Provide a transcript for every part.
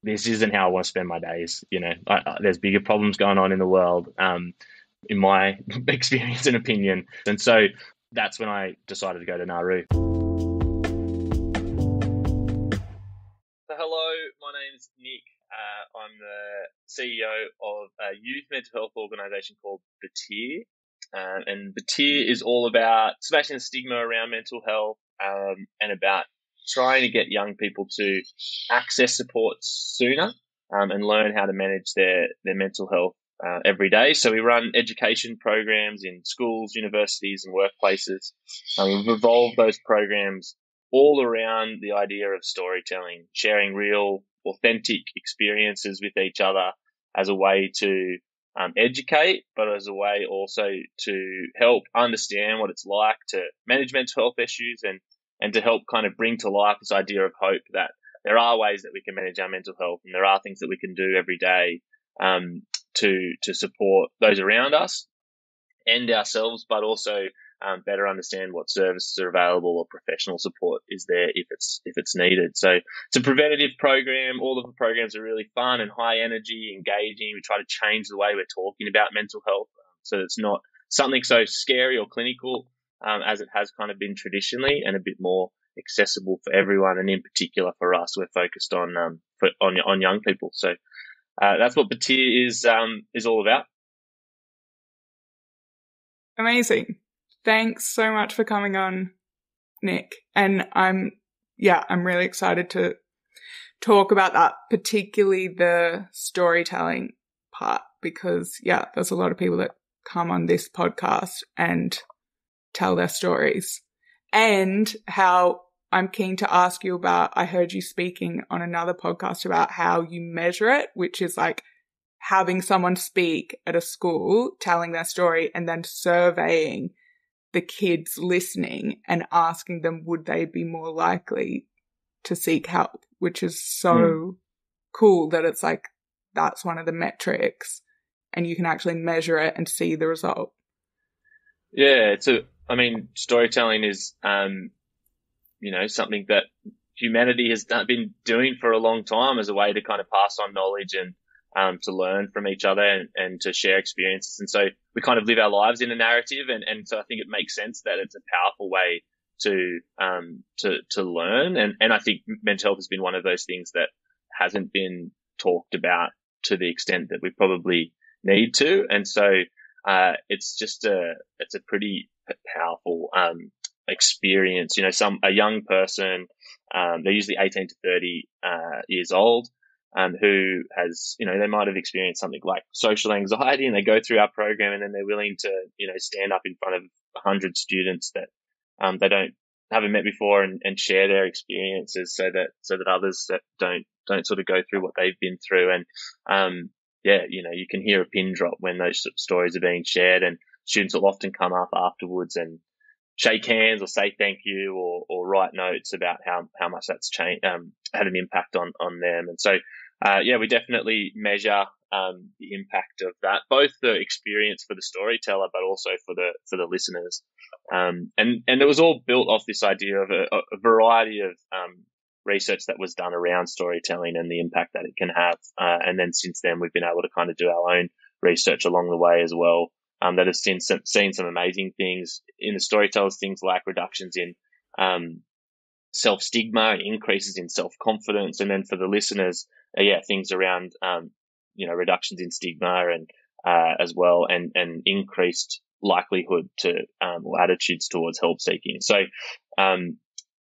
this isn't how I want to spend my days. There's bigger problems going on in the world, in my experience and opinion. And so that's when I decided to go to Nauru. So hello, my name's Nick. I'm the CEO of a youth mental health organisation called batyr. And batyr is all about smashing the stigma around mental health, and about trying to get young people to access support sooner, and learn how to manage their mental health every day. So we run education programs in schools, universities, and workplaces. We've evolved those programs all around the idea of storytelling, sharing real, authentic experiences with each other as a way to educate, but as a way also to help understand what it's like to manage mental health issues, and to help kind of bring to life this idea of hope that there are ways that we can manage our mental health, and there are things that we can do every day to support those around us and ourselves, but also better understand what services are available or professional support is there if it's needed. So it's a preventative program. All of the programs are really fun and high energy, engaging. We try to change the way we're talking about mental health, so it's not something so scary or clinical as it has kind of been traditionally, and a bit more accessible for everyone. And in particular for us, we're focused on young people. So that's what batyr is all about. Amazing. Thanks so much for coming on, Nick. And I'm really excited to talk about that, particularly the storytelling part, because there's a lot of people that come on this podcast and tell their stories. And how I'm keen to ask you about, I heard you speaking on another podcast about how you measure it, which is like having someone speak at a school, telling their story, and then surveying the kids listening and asking them, would they be more likely to seek help, which is so cool that it's like, that's one of the metrics and you can actually measure it and see the result. Yeah. Storytelling is, something that humanity has been doing for a long time as a way to kind of pass on knowledge and to learn from each other and to share experiences. And so we kind of live our lives in a narrative. And so I think it makes sense that it's a powerful way to learn. And I think mental health has been one of those things that hasn't been talked about to the extent that we probably need to. And so, it's a pretty powerful, experience. A young person, they're usually 18 to 30, years old, who has, they might have experienced something like social anxiety, and they go through our program, and then they're willing to, stand up in front of 100 students that, they haven't met before, and share their experiences so that others that don't sort of go through what they've been through. And, you can hear a pin drop when those stories are being shared, and students will often come up afterwards and shake hands or say thank you, or write notes about how much that's changed, had an impact on them. And so, we definitely measure the impact of that, both the experience for the storyteller, but also for the listeners. And it was all built off this idea of a variety of research that was done around storytelling and the impact that it can have. And then since then, we've been able to kind of do our own research along the way as well, that has seen some amazing things in the storytellers, things like reductions in self-stigma, increases in self-confidence. And then for the listeners, things around, reductions in stigma and as well, and increased likelihood to or attitudes towards help seeking. So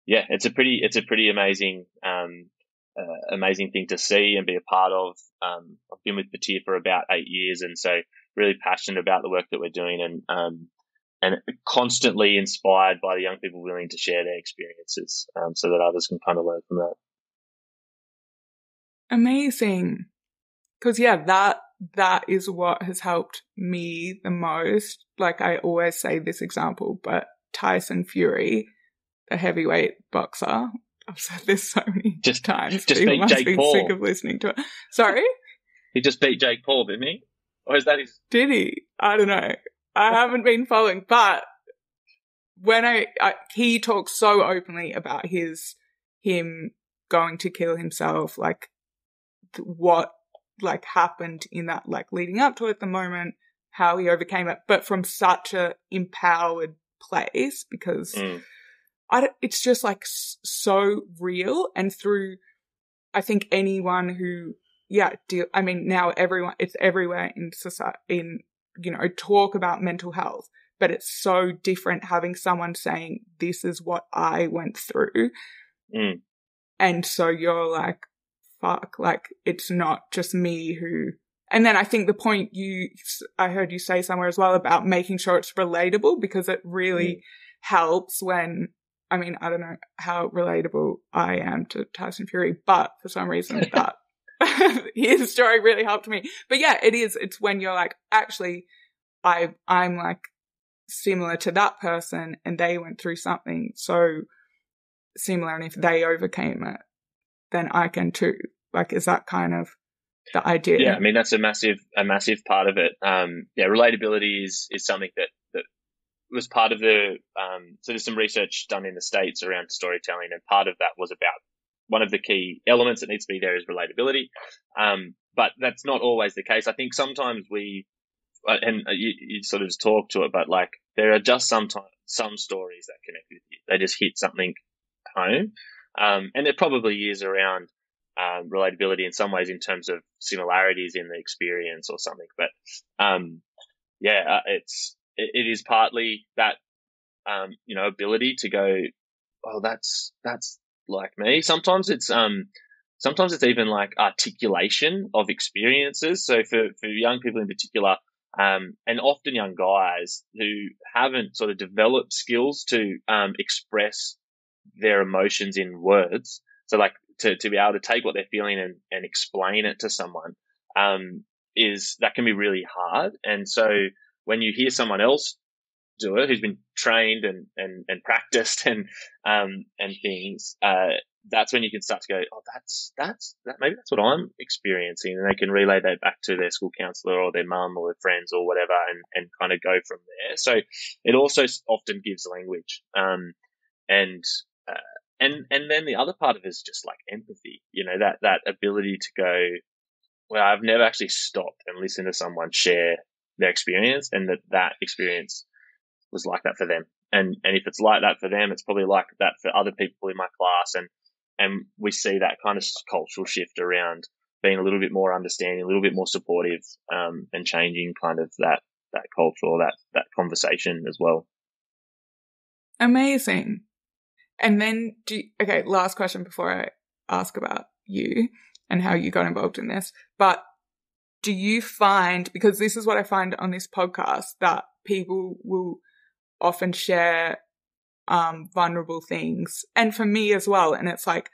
it's a pretty amazing amazing thing to see and be a part of. I've been with batyr for about 8 years, and so really passionate about the work that we're doing, and constantly inspired by the young people willing to share their experiences, so that others can kind of learn from that. Amazing. Because that is what has helped me the most. Like, I always say this example, but Tyson Fury, the heavyweight boxer, I've said this so many times. Just People beat must Jake be Paul. sick of listening to it. Sorry? He just beat Jake Paul, didn't he? Or is that his? Did he? I don't know. I haven't been following, but when he talks so openly about him going to kill himself, like what like happened in that, like leading up to it, the moment, how he overcame it, but from such a empowered place, because it's just like so real. And through, I think anyone who, I mean, now it's everywhere in society, in, you know, talk about mental health, but it's so different having someone saying, this is what I went through. And so you're like, fuck, like it's not just me who, and then I think the point I heard you say somewhere as well about making sure it's relatable, because it really helps when, I mean, I don't know how relatable I am to Tyson Fury, but for some reason that his story really helped me. But yeah, it's when you're like, actually, I'm like similar to that person and they went through something so similar, and if they overcame it, then I can too. Like, is that kind of the idea? Yeah, I mean, that's a massive part of it. Relatability is something that was part of the, so there's some research done in the States around storytelling, and part of that was about one of the key elements that needs to be there is relatability. But that's not always the case. I think sometimes you sort of talk to it, but like there are just sometimes some stories that connect with you. They just hit something home. And it probably is around relatability in some ways in terms of similarities in the experience or something. But it is partly that ability to go, oh, that's like me. Sometimes it's even like articulation of experiences. So for young people in particular, and often young guys who haven't sort of developed skills to express their emotions in words. So like to be able to take what they're feeling and explain it to someone, that can be really hard. And so when you hear someone else do it, who's been trained and practiced and things, that's when you can start to go, oh, maybe that's what I'm experiencing. And they can relay that back to their school counselor or their mum or their friends or whatever, and kind of go from there. So it also often gives language. And then the other part of it is just like empathy, you know, that ability to go, well, I've never actually stopped and listened to someone share their experience, and that experience was like that for them. And if it's like that for them, it's probably like that for other people in my class. And we see that kind of cultural shift around being a little bit more understanding, a little bit more supportive, and changing kind of that culture or that conversation as well. Amazing. And then last question before I ask about you and how you got involved in this, but do you find, because this is what I find on this podcast, that people will often share vulnerable things, and for me as well, and it's like,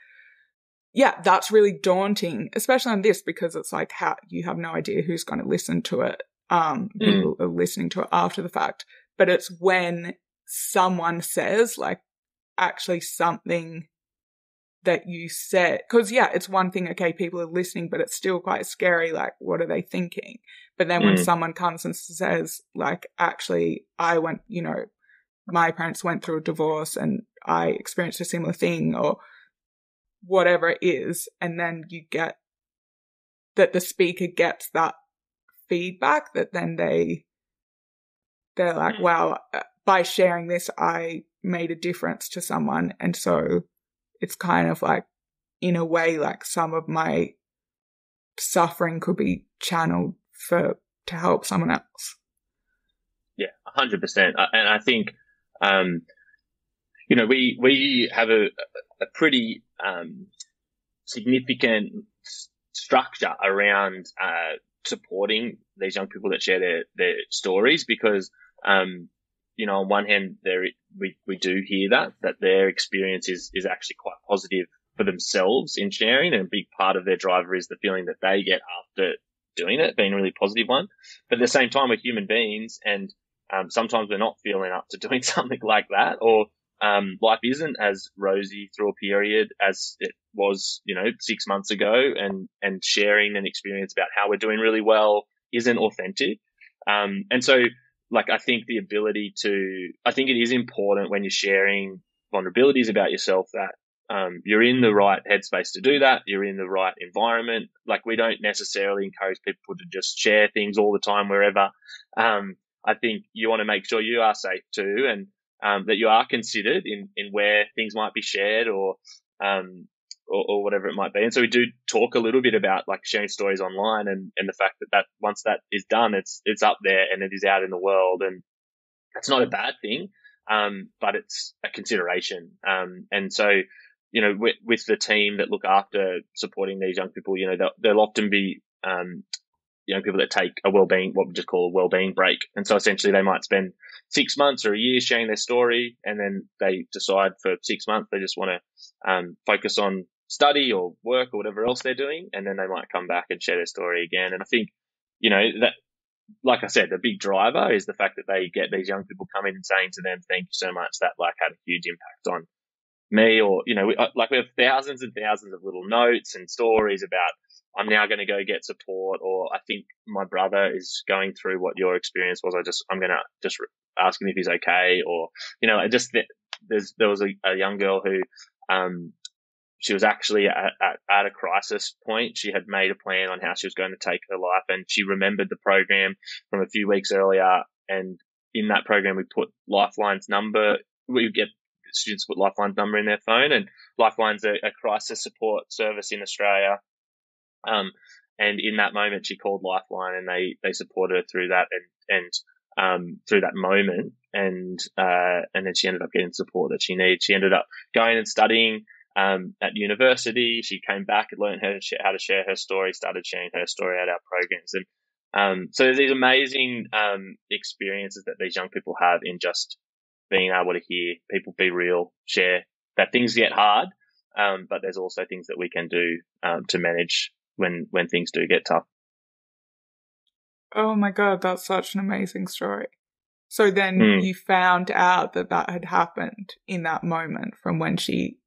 yeah, that's really daunting, especially on this, because it's like, how you have no idea who's going to listen to it. People are listening to it after the fact, but it's when someone says like actually something that you said, because it's one thing, okay, people are listening, but it's still quite scary, like what are they thinking? But then when someone comes and says like, actually my parents went through a divorce and I experienced a similar thing, or whatever it is, and then you get that the speaker gets that feedback, that then they're like, wow, by sharing this I made a difference to someone. And so it's kind of like, in a way, like some of my suffering could be channeled to help someone else. Yeah, 100%. And I think, we have a pretty significant structure around supporting these young people that share their stories, because on one hand, we do hear that their experience is actually quite positive for themselves in sharing, and a big part of their driver is the feeling that they get after doing it being a really positive one. But at the same time, we're human beings, and sometimes we're not feeling up to doing something like that, or life isn't as rosy through a period as it was, 6 months ago, and sharing an experience about how we're doing really well isn't authentic. And so, like, I think it is important when you're sharing vulnerabilities about yourself that you're in the right headspace to do that. You're in the right environment. Like, we don't necessarily encourage people to just share things all the time wherever. I think you want to make sure you are safe too, and that you are considered in where things might be shared or whatever it might be. And so we do talk a little bit about like sharing stories online and the fact that once that is done, it's up there and it is out in the world, and it's not a bad thing, but it's a consideration. And so, you know, with the team that look after supporting these young people, you know, they'll often be young people that take a wellbeing, what we just call a wellbeing break. And so essentially they might spend 6 months or a year sharing their story, and then they decide for 6 months they just want to focus on study or work or whatever else they're doing, and then they might come back and share their story again. And I think, you know, that, like I said, the big driver is the fact that they get these young people coming and saying to them, "Thank you so much. That like had a huge impact on me." Or, you know, we have thousands and thousands of little notes and stories about, "I'm now going to go get support," or, "I think my brother is going through what your experience was. I'm going to just ask him if he's okay." Or, you know, there was a young girl who, she was actually at a crisis point. She had made a plan on how she was going to take her life, and she remembered the program from a few weeks earlier. And in that program, we put Lifeline's number. We get students put Lifeline's number in their phone, and Lifeline's a crisis support service in Australia. And in that moment, she called Lifeline, and they supported her through that and through that moment. And then she ended up getting the support that she needed. She ended up going and studying at university. She came back and learned how to share her story, started sharing her story at our programs. And so there's these amazing experiences that these young people have in just being able to hear people be real, share that things get hard, but there's also things that we can do to manage when things do get tough. Oh my God, that's such an amazing story. So then you found out that had happened in that moment from when she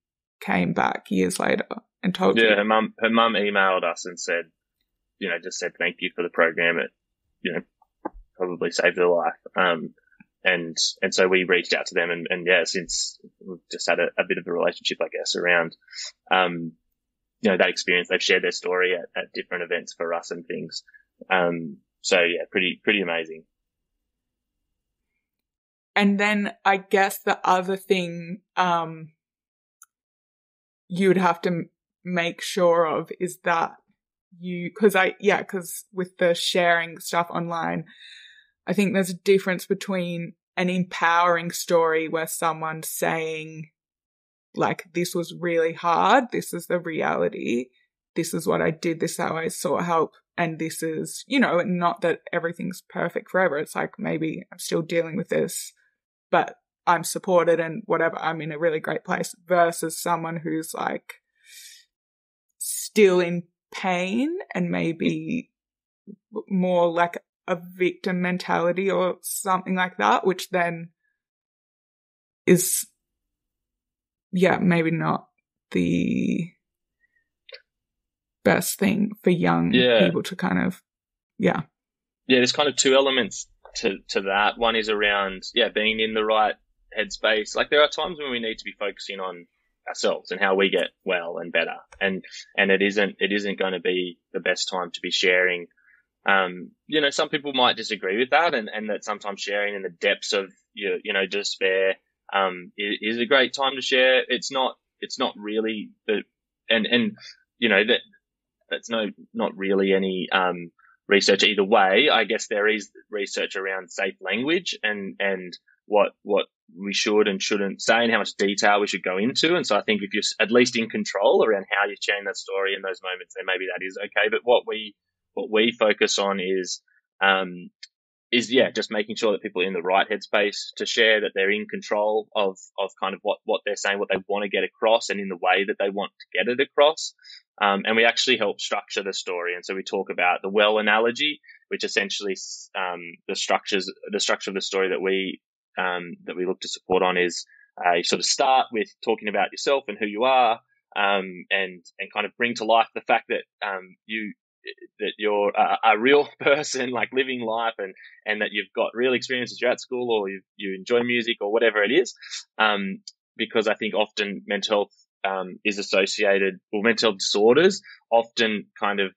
came back years later and told you? Yeah, her mum emailed us and said, you know, just said thank you for the program. It, you know, probably saved her life. And so we reached out to them, and yeah, since we've just had a bit of a relationship, I guess, around, you know, that experience. They've shared their story at different events for us and things. So yeah, pretty amazing. And then I guess the other thing, you would have to make sure of is that because with the sharing stuff online, I think there's a difference between an empowering story where someone's saying, like, this was really hard, this is the reality, this is what I did, this is how I sought help, and this is, you know, not that everything's perfect forever. It's like, maybe I'm still dealing with this, but I'm supported and whatever, I'm in a really great place, versus someone who's like still in pain and maybe more like a victim mentality or something like that, which then is, yeah, maybe not the best thing for young people to kind of, yeah, there's kind of two elements to that. One is around, being in the right headspace. Like, there are times when we need to be focusing on ourselves and how we get well and better. And it isn't going to be the best time to be sharing. You know, some people might disagree with that, and that sometimes sharing in the depths of despair, is a great time to share. It's not really that's not really any, research either way. I guess there is research around safe language and what we should and shouldn't say and how much detail we should go into. And so I think if you're at least in control around how you're sharing that story in those moments, then maybe that is okay. But what we focus on is just making sure that people are in the right headspace to share, that they're in control of kind of what they're saying, what they want to get across, and in the way that they want to get it across. And we actually help structure the story. And so we talk about the well analogy, which essentially, the structure of the story that we look to support on is, you sort of start with talking about yourself and who you are, and kind of bring to life the fact that, you're a real person, like living life, and that you've got real experiences. You're at school, or you enjoy music, or whatever it is. Because I think often mental health is associated, well, mental health disorders often kind of,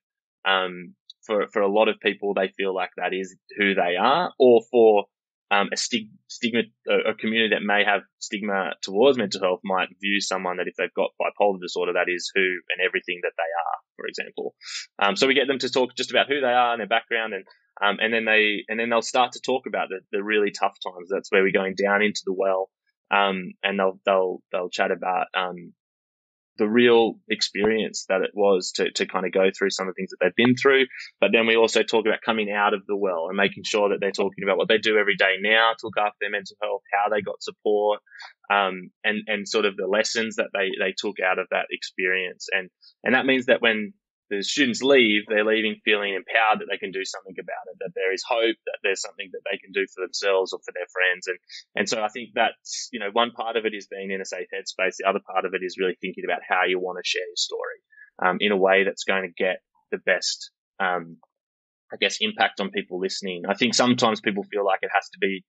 for a lot of people, they feel like that is who they are, or for a stigma, a community that may have stigma towards mental health might view someone that if they've got bipolar disorder, that is who and everything that they are, for example. So we get them to talk just about who they are and their background, and then they'll start to talk about the really tough times. That's where we're going down into the well, and they'll chat about the real experience that it was to kind of go through some of the things that they've been through. But then we also talk about coming out of the well and making sure that they're talking about what they do every day now to look after their mental health, how they got support, and sort of the lessons that they took out of that experience. And that means that when the students leave, they're leaving feeling empowered that they can do something about it, that there is hope, that there's something that they can do for themselves or for their friends. And so I think that's, one part of it is being in a safe headspace. The other part of it is really thinking about how you want to share your story, in a way that's going to get the best, impact on people listening. I think sometimes people feel like it has to be,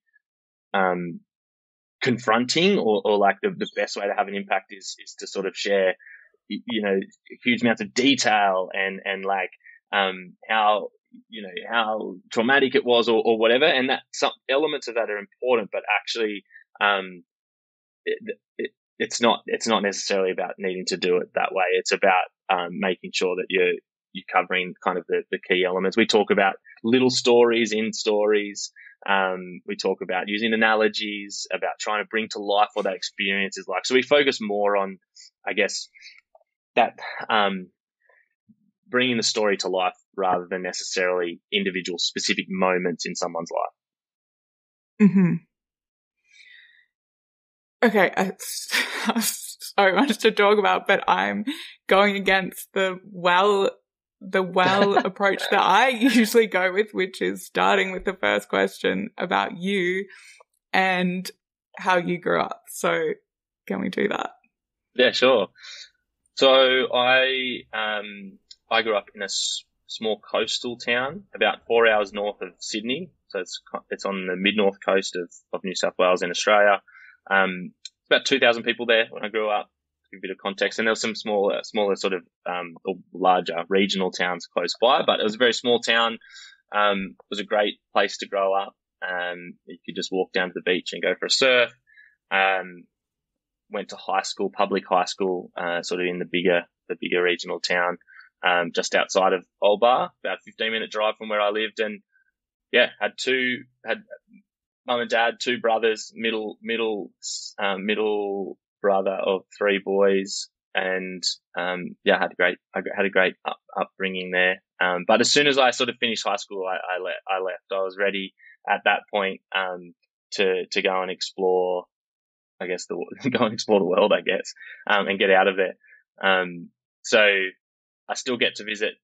confronting or like the best way to have an impact is to sort of share, huge amounts of detail and like, how traumatic it was or whatever. And that some elements of that are important, but actually, it's not necessarily about needing to do it that way. It's about, making sure that you're covering kind of the key elements. We talk about little stories in stories. We talk about using analogies, about trying to bring to life what that experience is like. So we focus more on, I guess, that bringing the story to life rather than necessarily individual specific moments in someone's life. Mm-hmm. Okay, I have so much to talk about, but I'm going against the well approach that I usually go with, which is starting with the first question about you and how you grew up. So can we do that? Yeah, sure. So I grew up in a small coastal town about 4 hours north of Sydney. So it's on the mid-north coast of New South Wales in Australia. About 2,000 people there when I grew up, to give a bit of context. And there was some smaller sort of, or larger regional towns close by, but it was a very small town. It was a great place to grow up. You could just walk down to the beach and go for a surf. Went to high school, public high school, sort of in the bigger regional town, just outside of Old Bar, about a 15-minute drive from where I lived. And yeah, had mum and dad, two brothers, middle brother of three boys. And, I had a great upbringing there. But as soon as I sort of finished high school, I left. I was ready at that point, to go and explore, I guess, go and explore the world, I guess, and get out of there. So I still get to visit,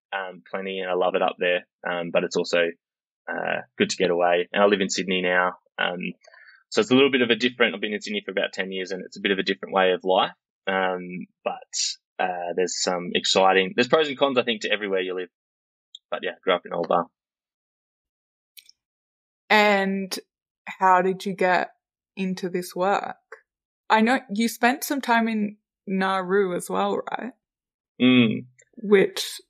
plenty, and I love it up there. But it's also, good to get away. And I live in Sydney now. So it's a little bit of a different, I've been in Sydney for about 10 years and it's a bit of a different way of life. But there's there's pros and cons, I think, to everywhere you live. But yeah, grew up in Old Bar. And how did you get into this work? I know you spent some time in Nauru as well, right? Which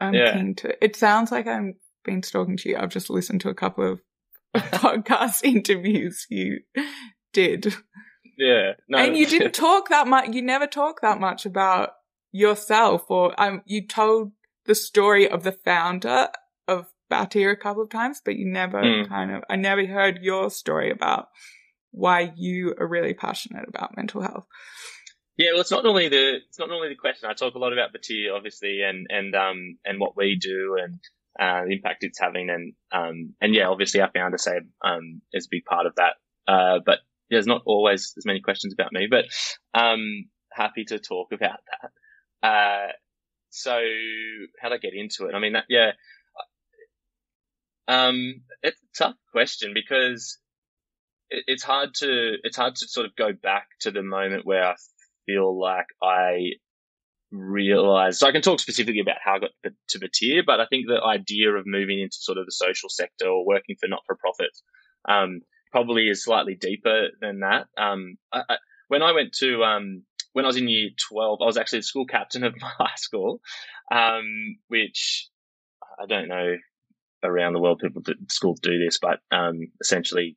I'm keen to. It sounds like I've been talking to you. I've just listened to a couple of podcast interviews you did. Yeah. No. And you didn't talk that much. You never talk that much about yourself, or you told the story of the founder of Batyr a couple of times, but you never I never heard your story about why you are really passionate about mental health. Yeah, well, it's not normally the question. I talk a lot about Batyr, obviously, and what we do and the impact it's having, and yeah, obviously our founder Seb is a big part of that. But there's not always as many questions about me, but happy to talk about that. So how'd I get into it? I mean, it's a tough question because it's hard to sort of go back to the moment where I feel like I realized. So I can talk specifically about how I got to Batyr, but I think the idea of moving into sort of the social sector or working for not-for-profits probably is slightly deeper than that. When I went to when I was in year 12, I was actually the school captain of my high school, which I don't know around the world schools do this, but essentially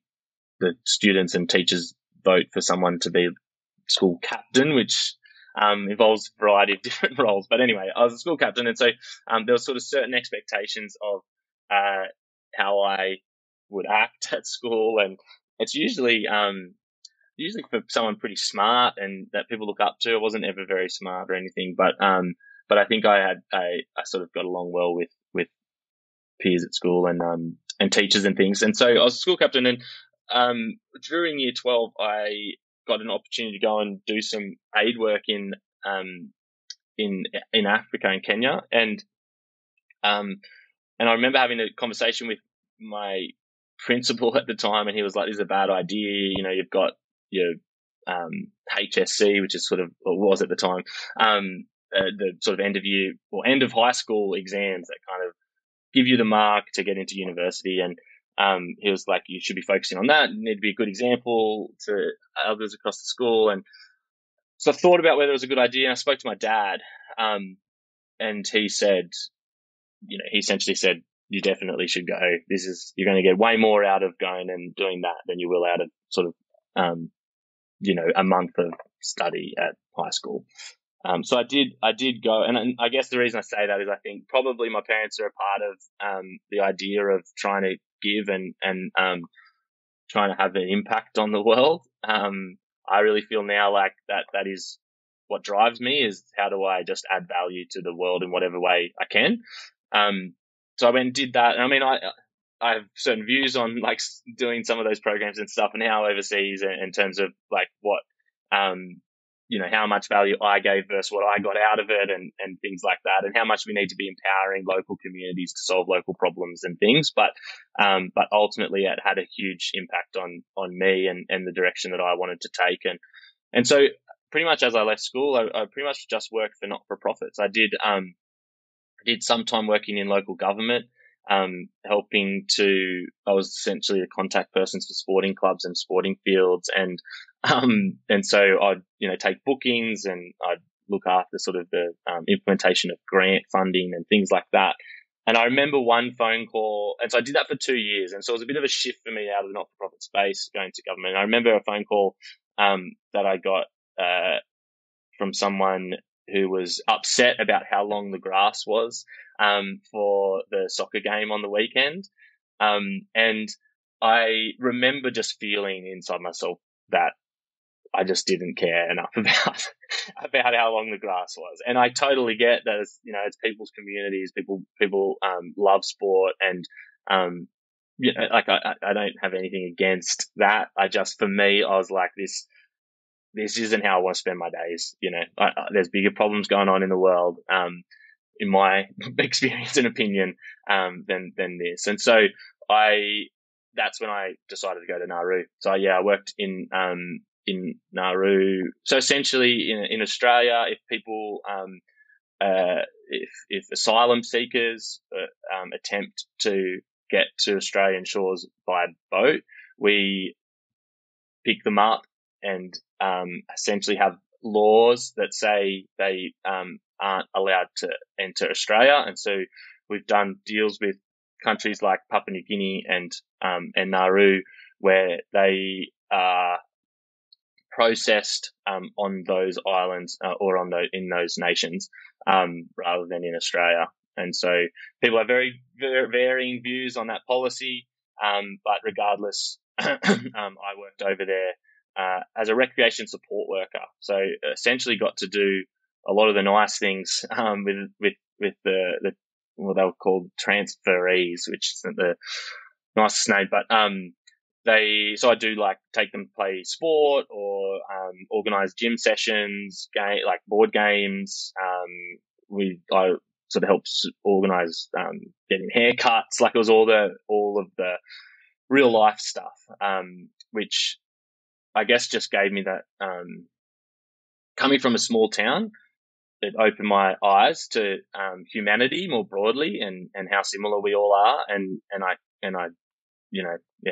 the students and teachers vote for someone to be school captain, which involves a variety of different roles. But anyway, I was a school captain, and so there were sort of certain expectations of how I would act at school, and it's usually for someone pretty smart and that people look up to. I wasn't ever very smart or anything, but I think I sort of got along well with peers at school and teachers and things. And so I was a school captain, and during year 12, I got an opportunity to go and do some aid work in Africa, in Kenya, and I remember having a conversation with my principal at the time, and he was like, "This is a bad idea. You know, you've got your HSC, which is sort of, or was at the time, the sort of end of year or end of high school exams that kind of give you the mark to get into university." And he was like, "You should be focusing on that. You need to be a good example to others across the school." And so I thought about whether it was a good idea, and I spoke to my dad, and he said, he essentially said, "You definitely should go. You're going to get way more out of going and doing that than you will out of sort of, a month of study at high school." So I did go, and I guess the reason I say that is I think probably my parents are a part of the idea of trying to give and trying to have an impact on the world. I really feel now like that is what drives me, is how do I just add value to the world in whatever way I can. So I went and did that. And I mean, I have certain views on like doing some of those programs and stuff, and how overseas in terms of like what, how much value I gave versus what I got out of it, and things like that, and how much we need to be empowering local communities to solve local problems and things. But ultimately it had a huge impact on me and the direction that I wanted to take. And so pretty much as I left school, I pretty much just worked for not-for-profits. I did some time working in local government, I was essentially a contact person for sporting clubs and sporting fields. And so I'd, take bookings, and I'd look after sort of the implementation of grant funding and things like that. And I remember one phone call, and so I did that for 2 years. And so it was a bit of a shift for me out of the not-for-profit space going to government. And I remember a phone call that I got from someone who was upset about how long the grass was for the soccer game on the weekend. And I remember just feeling inside myself that I just didn't care enough about how long the grass was. And I totally get that it's people's communities, people love sport, and I don't have anything against that. For me, I was like, this isn't how I want to spend my days. There's bigger problems going on in the world, in my experience and opinion, than this. And so that's when I decided to go to Nauru. So I worked in Nauru. So essentially in Australia, if people, if asylum seekers attempt to get to Australian shores by boat, we pick them up and essentially have laws that say they aren't allowed to enter Australia. And so we've done deals with countries like Papua New Guinea and Nauru, where they are processed on those islands or in those nations rather than in Australia. And so people have very, very varying views on that policy, but regardless, I worked over there as a recreation support worker. So essentially got to do a lot of the nice things with the what they were called transferees, which isn't the nicest name, but so I do like take them to play sport or organize gym sessions, like board games. I sort of helped organize getting haircuts. Like it was all of the real life stuff, which I guess just gave me that, coming from a small town, it opened my eyes to humanity more broadly and how similar we all are. And I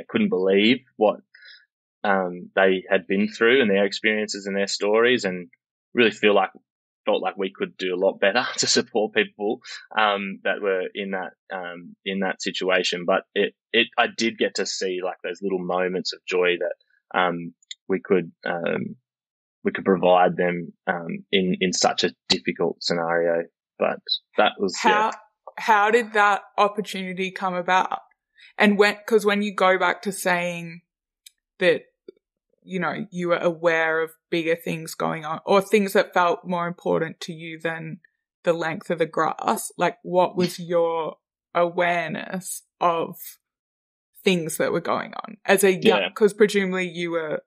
couldn't believe what they had been through and their experiences and their stories, and really felt like we could do a lot better to support people that were in that situation. But I did get to see like those little moments of joy that we could provide them in such a difficult scenario. But that was how did that opportunity come about? And because when you go back to saying that, you know, you were aware of bigger things going on or things that felt more important to you than the length of the grass, like what was your awareness of things that were going on as a young, because presumably you were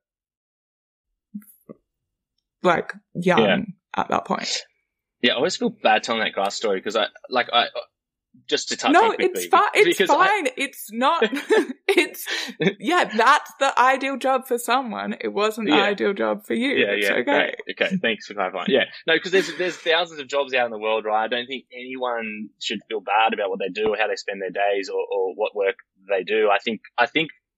like young at that point. Yeah, I always feel bad telling that grass story because I just to touch on quickly. No, it's fine. It's fine. It's not. That's the ideal job for someone. It wasn't the ideal job for you. Yeah, it's okay. Great. Okay, thanks for clarifying. Yeah, no, because there's thousands of jobs out in the world, right? I don't think anyone should feel bad about what they do or how they spend their days or what work they do. I think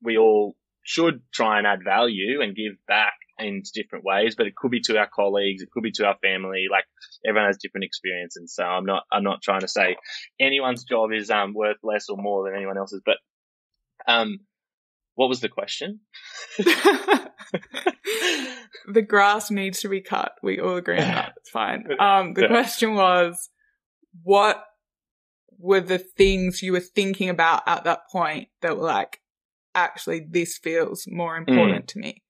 we all should try and add value and give back in different ways, but it could be to our colleagues, it could be to our family. Like everyone has different experience, and so I'm not trying to say anyone's job is worth less or more than anyone else's. But what was the question? The grass needs to be cut. We all agree on that. It's fine. The question was, what were the things you were thinking about at that point that were like, actually, this feels more important to me?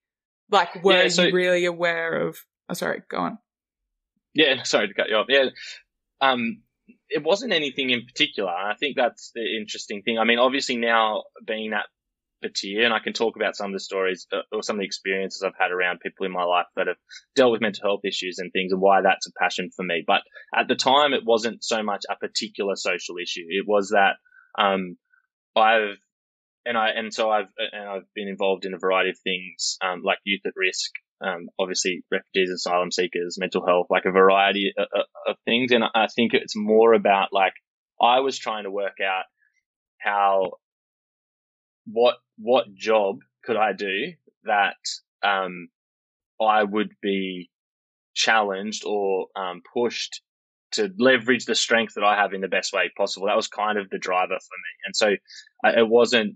Like, were you really aware of... Oh, sorry, go on. Yeah, sorry to cut you off. Yeah, it wasn't anything in particular. I think that's the interesting thing. I mean, obviously now being at batyr, and I can talk about some of the stories or some of the experiences I've had around people in my life that have dealt with mental health issues and things and why that's a passion for me. But at the time, it wasn't so much a particular social issue. It was that I've been involved in a variety of things, like youth at risk, obviously refugees, asylum seekers, mental health, like a variety of things. And I think it's more about like, I was trying to work out what job could I do that, I would be challenged or, pushed to leverage the strength that I have in the best way possible. That was kind of the driver for me. And so it wasn't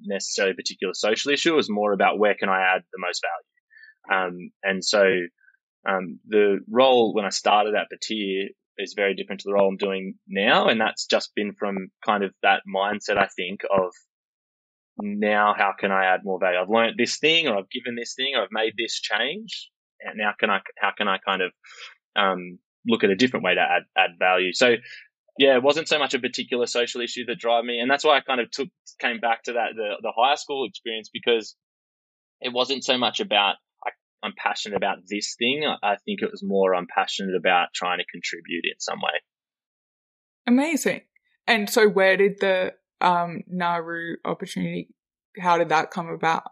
necessarily a particular social issue. It was more about where can I add the most value. And so the role when I started at batyr is very different to the role I'm doing now. And that's just been from kind of that mindset, I think, of now how can I add more value? I've learned this thing or I've given this thing or I've made this change. And now how can I kind of look at a different way to add value? So yeah, it wasn't so much a particular social issue that drove me. And that's why I kind of came back to that, the high school experience, because it wasn't so much about I'm passionate about this thing. I think it was more I'm passionate about trying to contribute in some way. Amazing. And so where did the Nauru opportunity, how did that come about?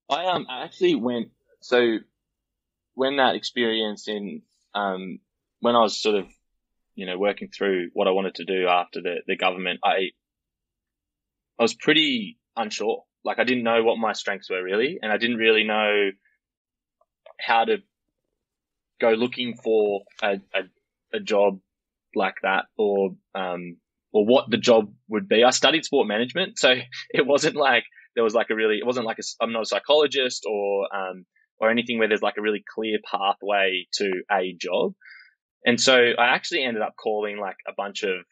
I actually went, so when that experience when I was sort of, working through what I wanted to do after the government, I was pretty unsure. Like I didn't know what my strengths were really, and I didn't really know how to go looking for a job like that or what the job would be. I studied sport management, so it wasn't like there was it wasn't like I'm not a psychologist or anything where there's like a really clear pathway to a job. And so I actually ended up calling like a bunch of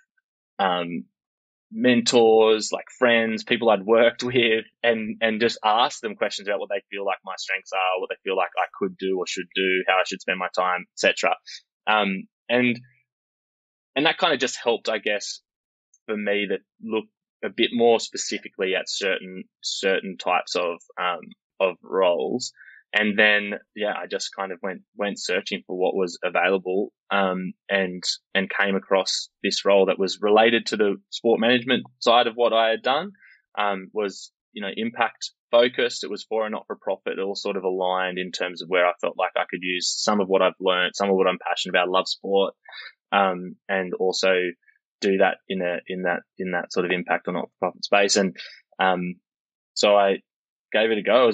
mentors, like friends, people I'd worked with, and just asked them questions about what they feel like my strengths are, what they feel like I could do or should do, how I should spend my time, etc. And that kind of just helped, I guess, for me that look a bit more specifically at certain types of roles. And then, I just kind of went searching for what was available, and came across this role that was related to the sport management side of what I had done, was, impact focused. It was for a not-for-profit. It all sort of aligned in terms of where I felt like I could use some of what I've learned, some of what I'm passionate about, love sport, and also do that in that sort of impact or not-for-profit space. And, so I gave it a go.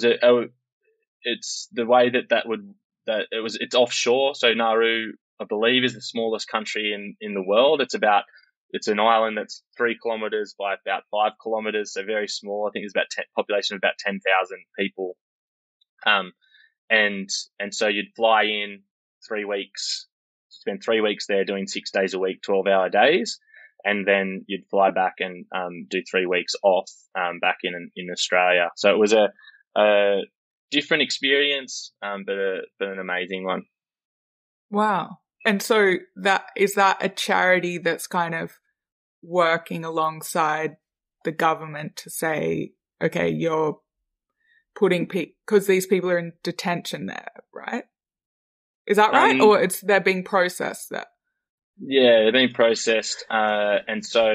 It's the way that would that it's offshore. So Nauru, I believe, is the smallest country in the world. It's an island that's 3 kilometers by about 5 kilometers, so very small. I think there's population of about 10,000 people. And so you'd fly in 3 weeks, spend 3 weeks there doing 6 days a week, 12-hour days, and then you'd fly back and do 3 weeks off back in Australia. So it was a different experience, but an amazing one. Wow. And so is that a charity that's kind of working alongside the government to say, okay, you're putting because these people are in detention there, right? Is that right? Or they're being processed there? Yeah, they're being processed. And so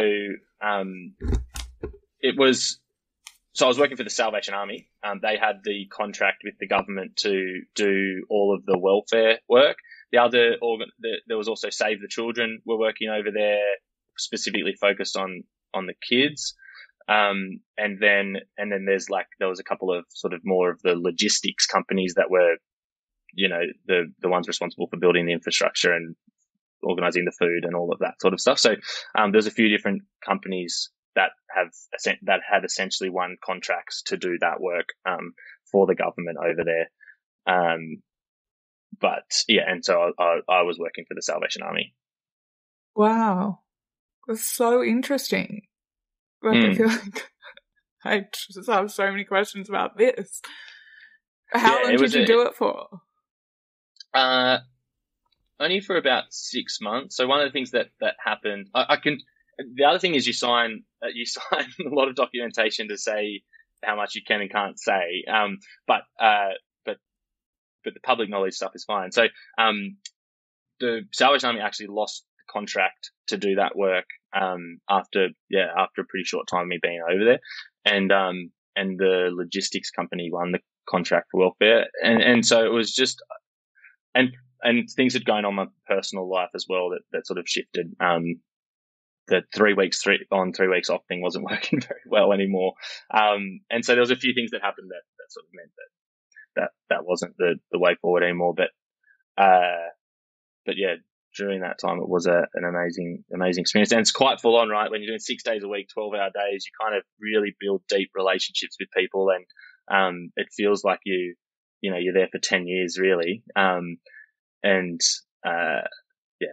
so I was working for the Salvation Army. They had the contract with the government to do all of the welfare work. There was also Save the Children were working over there, specifically focused on the kids. And then there was a couple of sort of more of the logistics companies that were, the ones responsible for building the infrastructure and organizing the food and all of that sort of stuff. So, there's a few different companies that had essentially won contracts to do that work, for the government over there. But yeah, and so I was working for the Salvation Army. Wow. That's so interesting. Like, I feel like I just have so many questions about this. How long did you do it for? Only for about 6 months. So one of the things that happened, the other thing is you sign a lot of documentation to say how much you can and can't say. But the public knowledge stuff is fine. So, the Salvation Army actually lost the contract to do that work, after a pretty short time of me being over there. And the logistics company won the contract for welfare. And so it was just, and things had gone on in my personal life as well that sort of shifted. The 3 weeks 3 on 3 weeks off thing wasn't working very well anymore. And so there was a few things that happened that sort of meant that wasn't the way forward anymore. But yeah, during that time, it was an amazing experience. And it's quite full on, right? When you're doing 6 days a week, 12-hour days, you kind of really build deep relationships with people. And it feels like you're there for 10 years, really.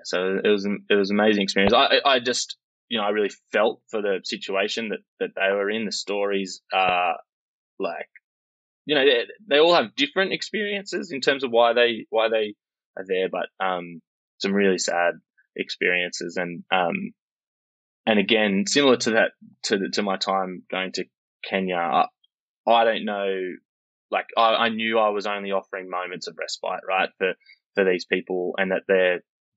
So it was an amazing experience. I just, I really felt for the situation that they were in. The stories are like, they all have different experiences in terms of why they are there, but some really sad experiences, and again, similar to that, to my time going to Kenya, I don't know, like I knew I was only offering moments of respite, right, for these people, and that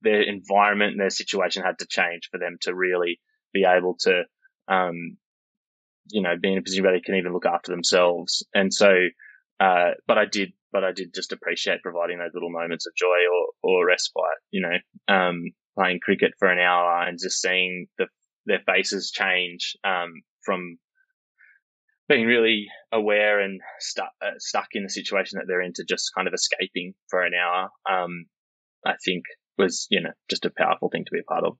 their environment and their situation had to change for them to really be able to be in a position where they can even look after themselves. And so, but I did just appreciate providing those little moments of joy or respite, playing cricket for an hour and just seeing their faces change, from being really aware and stuck in the situation that they're in to just kind of escaping for an hour, I think was, just a powerful thing to be a part of.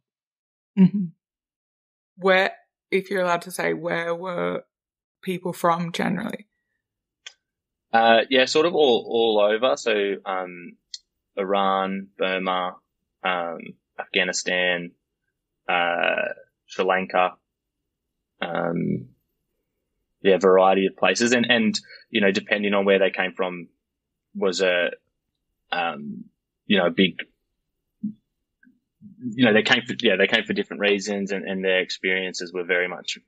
Mm-hmm. Where, if you're allowed to say, where were people from generally? Sort of all over. So, Iran, Burma, Afghanistan, Sri Lanka, variety of places. And, depending on where they came from was a big, they came for different reasons, and their experiences were very much,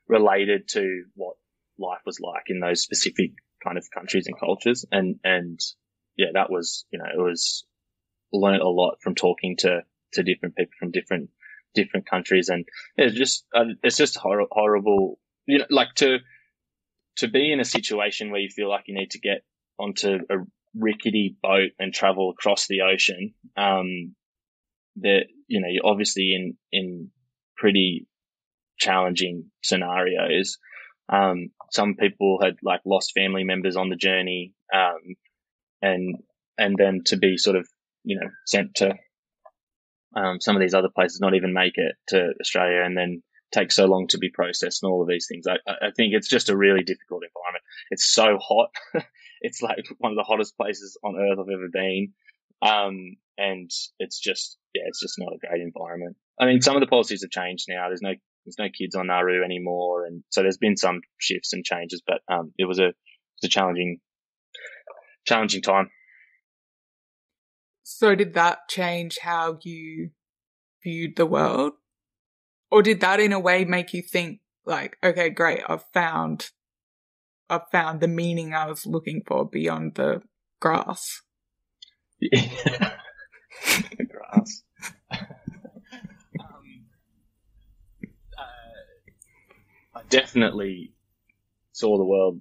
related to what life was like in those specific kind of countries and cultures. And that was, it was learned a lot from talking to different people from different countries. And it's just horrible, like to be in a situation where you feel like you need to get onto a rickety boat and travel across the ocean. That, you're obviously in pretty challenging scenarios. Some people had like lost family members on the journey. And and then to be sort of, sent to some of these other places, not even make it to Australia, and then take so long to be processed and all of these things. I think it's just a really difficult environment. It's so hot. It's like one of the hottest places on earth I've ever been. And it's just not a great environment. I mean, some of the policies have changed now. There's no kids on Nauru anymore. And so there's been some shifts and changes, but, it was a challenging time. So did that change how you viewed the world? Or did that in a way make you think like, okay, great, I've found the meaning I was looking for beyond the grass? Yeah. The grass. I definitely saw the world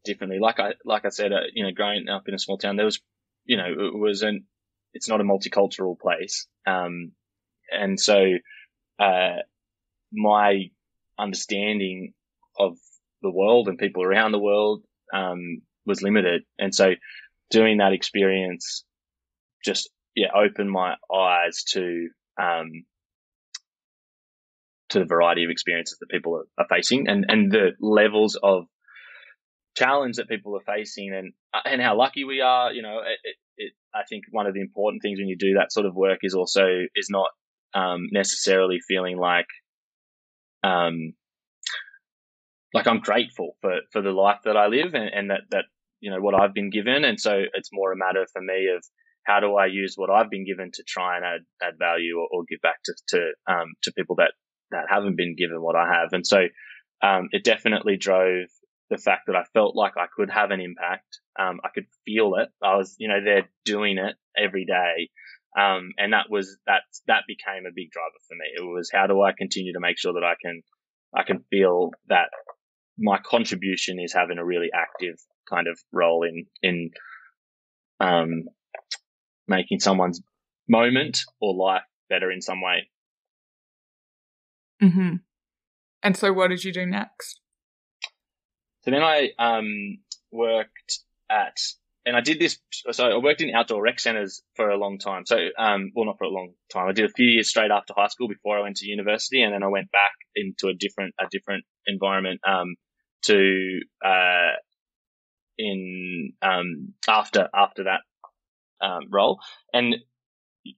differently. Like I said, growing up in a small town, there was, it's not a multicultural place. And so, my understanding of the world and people around the world, was limited. And so doing that experience just, opened my eyes to the variety of experiences that people are facing and the levels of challenge that people are facing and how lucky we are. I think one of the important things when you do that sort of work is not necessarily feeling like I'm grateful for the life that I live and that what I've been given. And so it's more a matter for me of how do I use what I've been given to try and add value or give back to people that haven't been given what I have. And so it definitely drove the fact that I felt like I could have an impact. I could feel it. I was, there doing it every day. And that became a big driver for me. It was, how do I continue to make sure that I can feel that my contribution is having a really active kind of role in making someone's moment or life better in some way. Mm-hmm. And so what did you do next? So then I worked and I did this. So I worked in outdoor rec centers for a long time. So, not for a long time. I did a few years straight after high school before I went to university, and then I went back into a different environment after that role. And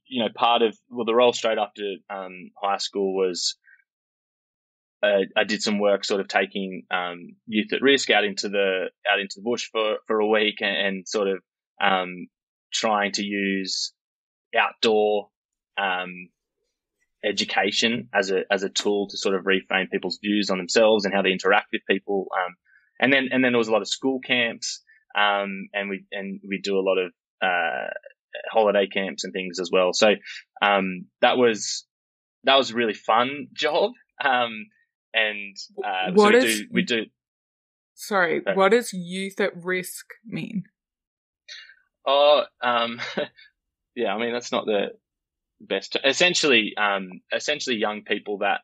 the role straight after high school was I did some work sort of taking youth at risk out into the bush for a week and sort of trying to use outdoor education as a tool to sort of reframe people's views on themselves and how they interact with people. And then there was a lot of school camps, and we do a lot of holiday camps and things as well. So that was a really fun job. What does youth at risk mean? Oh, yeah, I mean, that's not the best. Essentially young people that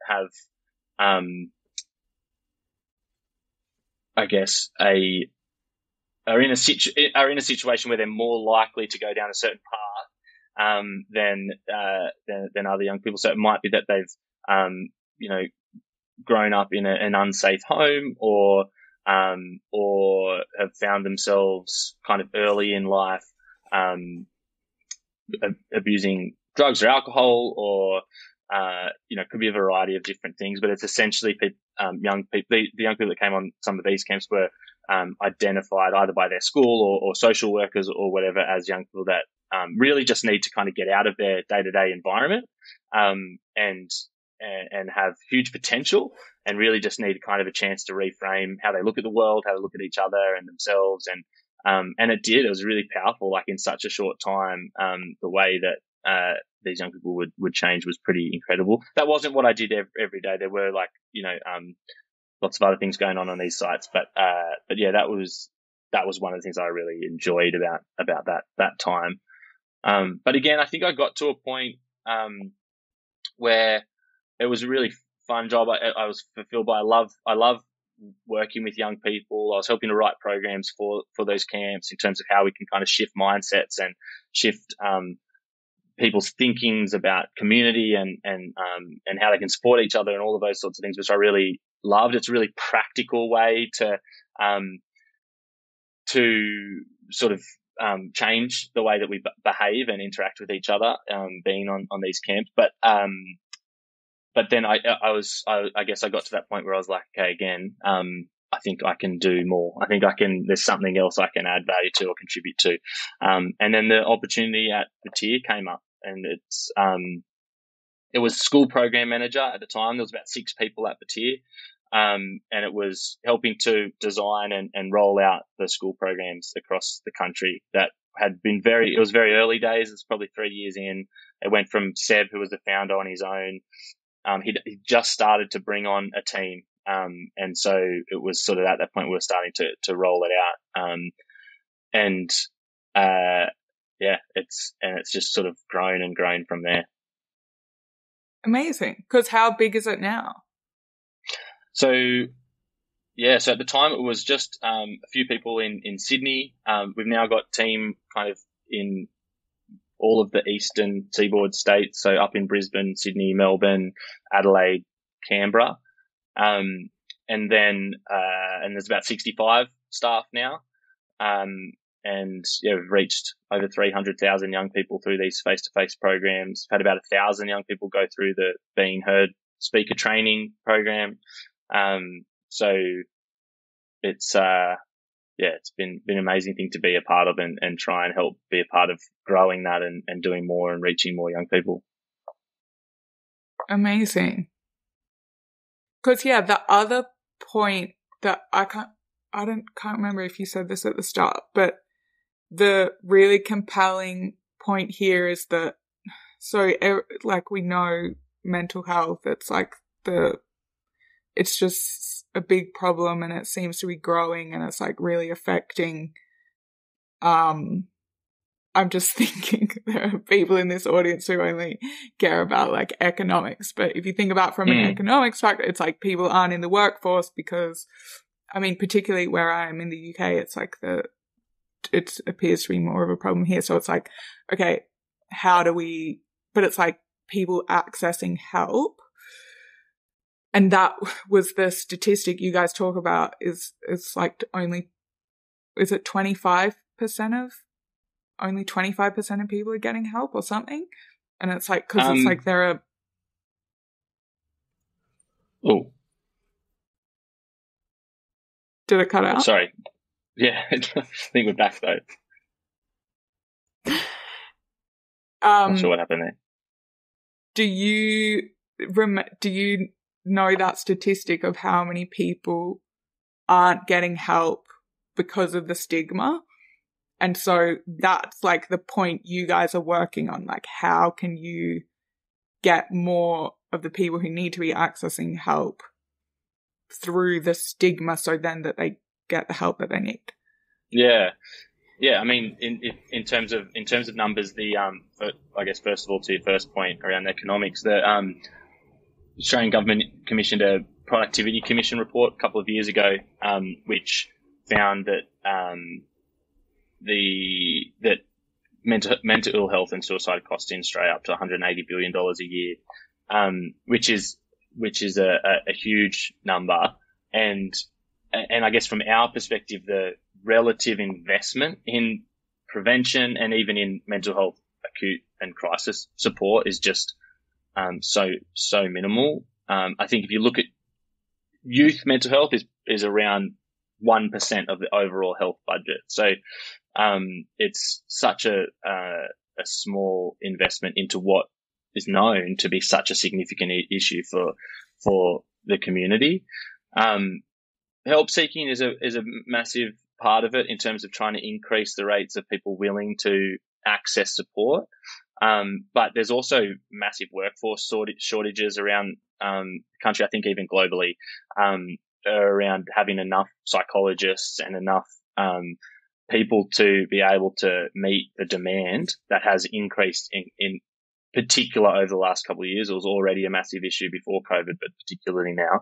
have, I guess are in a situation where they're more likely to go down a certain path, than other young people. So it might be that they've, grown up in an unsafe home or have found themselves kind of early in life, abusing drugs or alcohol or, could be a variety of different things, but it's essentially young people. The young people that came on some of these camps were identified either by their school or social workers or whatever as young people that really just need to kind of get out of their day-to-day environment and have huge potential and really just need kind of a chance to reframe how they look at the world, how they look at each other and themselves. And it was really powerful. Like in such a short time, the way that these young people would change was pretty incredible. That wasn't what I did every day. There were lots of other things going on these sites, but yeah, that was one of the things I really enjoyed about that time. But again, I think I got to a point where it was a really fun job. I was fulfilled by I love working with young people. I was helping to write programs for those camps in terms of how we can kind of shift mindsets and shift people's thinkings about community and how they can support each other and all of those sorts of things, which I really loved. It's a really practical way to sort of change the way that we behave and interact with each other, being on these camps. But then I guess I got to that point where I was like, okay, again, I think I can do more. I think there's something else I can add value to or contribute to. And then the opportunity at batyr came up, and it was school program manager at the time. There was about 6 people at batyr. And it was helping to design and roll out the school programs across the country that had been it was very early days. It's probably 3 years in. It went from Seb, who was the founder, on his own. He just started to bring on a team. And so it was sort of at that point we were starting to roll it out. It's just sort of grown and grown from there. Amazing. Because how big is it now? So at the time it was just a few people in Sydney. We've now got team kind of in all of the eastern seaboard states, so up in Brisbane, Sydney, Melbourne, Adelaide, Canberra. And there's about 65 staff now. We've reached over 300,000 young people through these face-to-face programs. We've had about 1,000 young people go through the Being Heard speaker training program. So it's been an amazing thing to be a part of and try and help be a part of growing that and doing more and reaching more young people. Amazing. Because the other point that I can't remember if you said this at the start, but the really compelling point here is that, we know mental health, it's just a big problem and it seems to be growing and it's really affecting, I'm just thinking there are people in this audience who only care about economics. But if you think about from an economics factor, it's people aren't in the workforce because, particularly where I am in the UK, it appears to be more of a problem here. So it's okay, but it's people accessing help. And that was the statistic you guys talk about is it 25% of people are getting help or something? And it's there are. Oh. Did it cut out? Sorry. Yeah, I think we're back though. Not sure what happened there. Do you know that statistic of how many people aren't getting help because of the stigma? And so that's the point you guys are working on. How can you get more of the people who need to be accessing help through the stigma so then that they get the help that they need? Yeah. In terms of numbers, I guess first of all, to your first point around economics, the Australian government commissioned a productivity commission report a couple of years ago, which found that that mental ill health and suicide cost in Australia up to $180 billion a year, which is a huge number. And I guess from our perspective, the relative investment in prevention and even in mental health acute and crisis support is just so minimal. I think if you look at youth mental health is around 1% of the overall health budget. So it's such a small investment into what is known to be such a significant issue for the community. Help seeking is a massive part of it in terms of trying to increase the rates of people willing to access support. But there's also massive workforce shortages around the country, I think even globally, around having enough psychologists and enough people to be able to meet the demand that has increased in particular over the last couple of years. It was already a massive issue before COVID, but particularly now.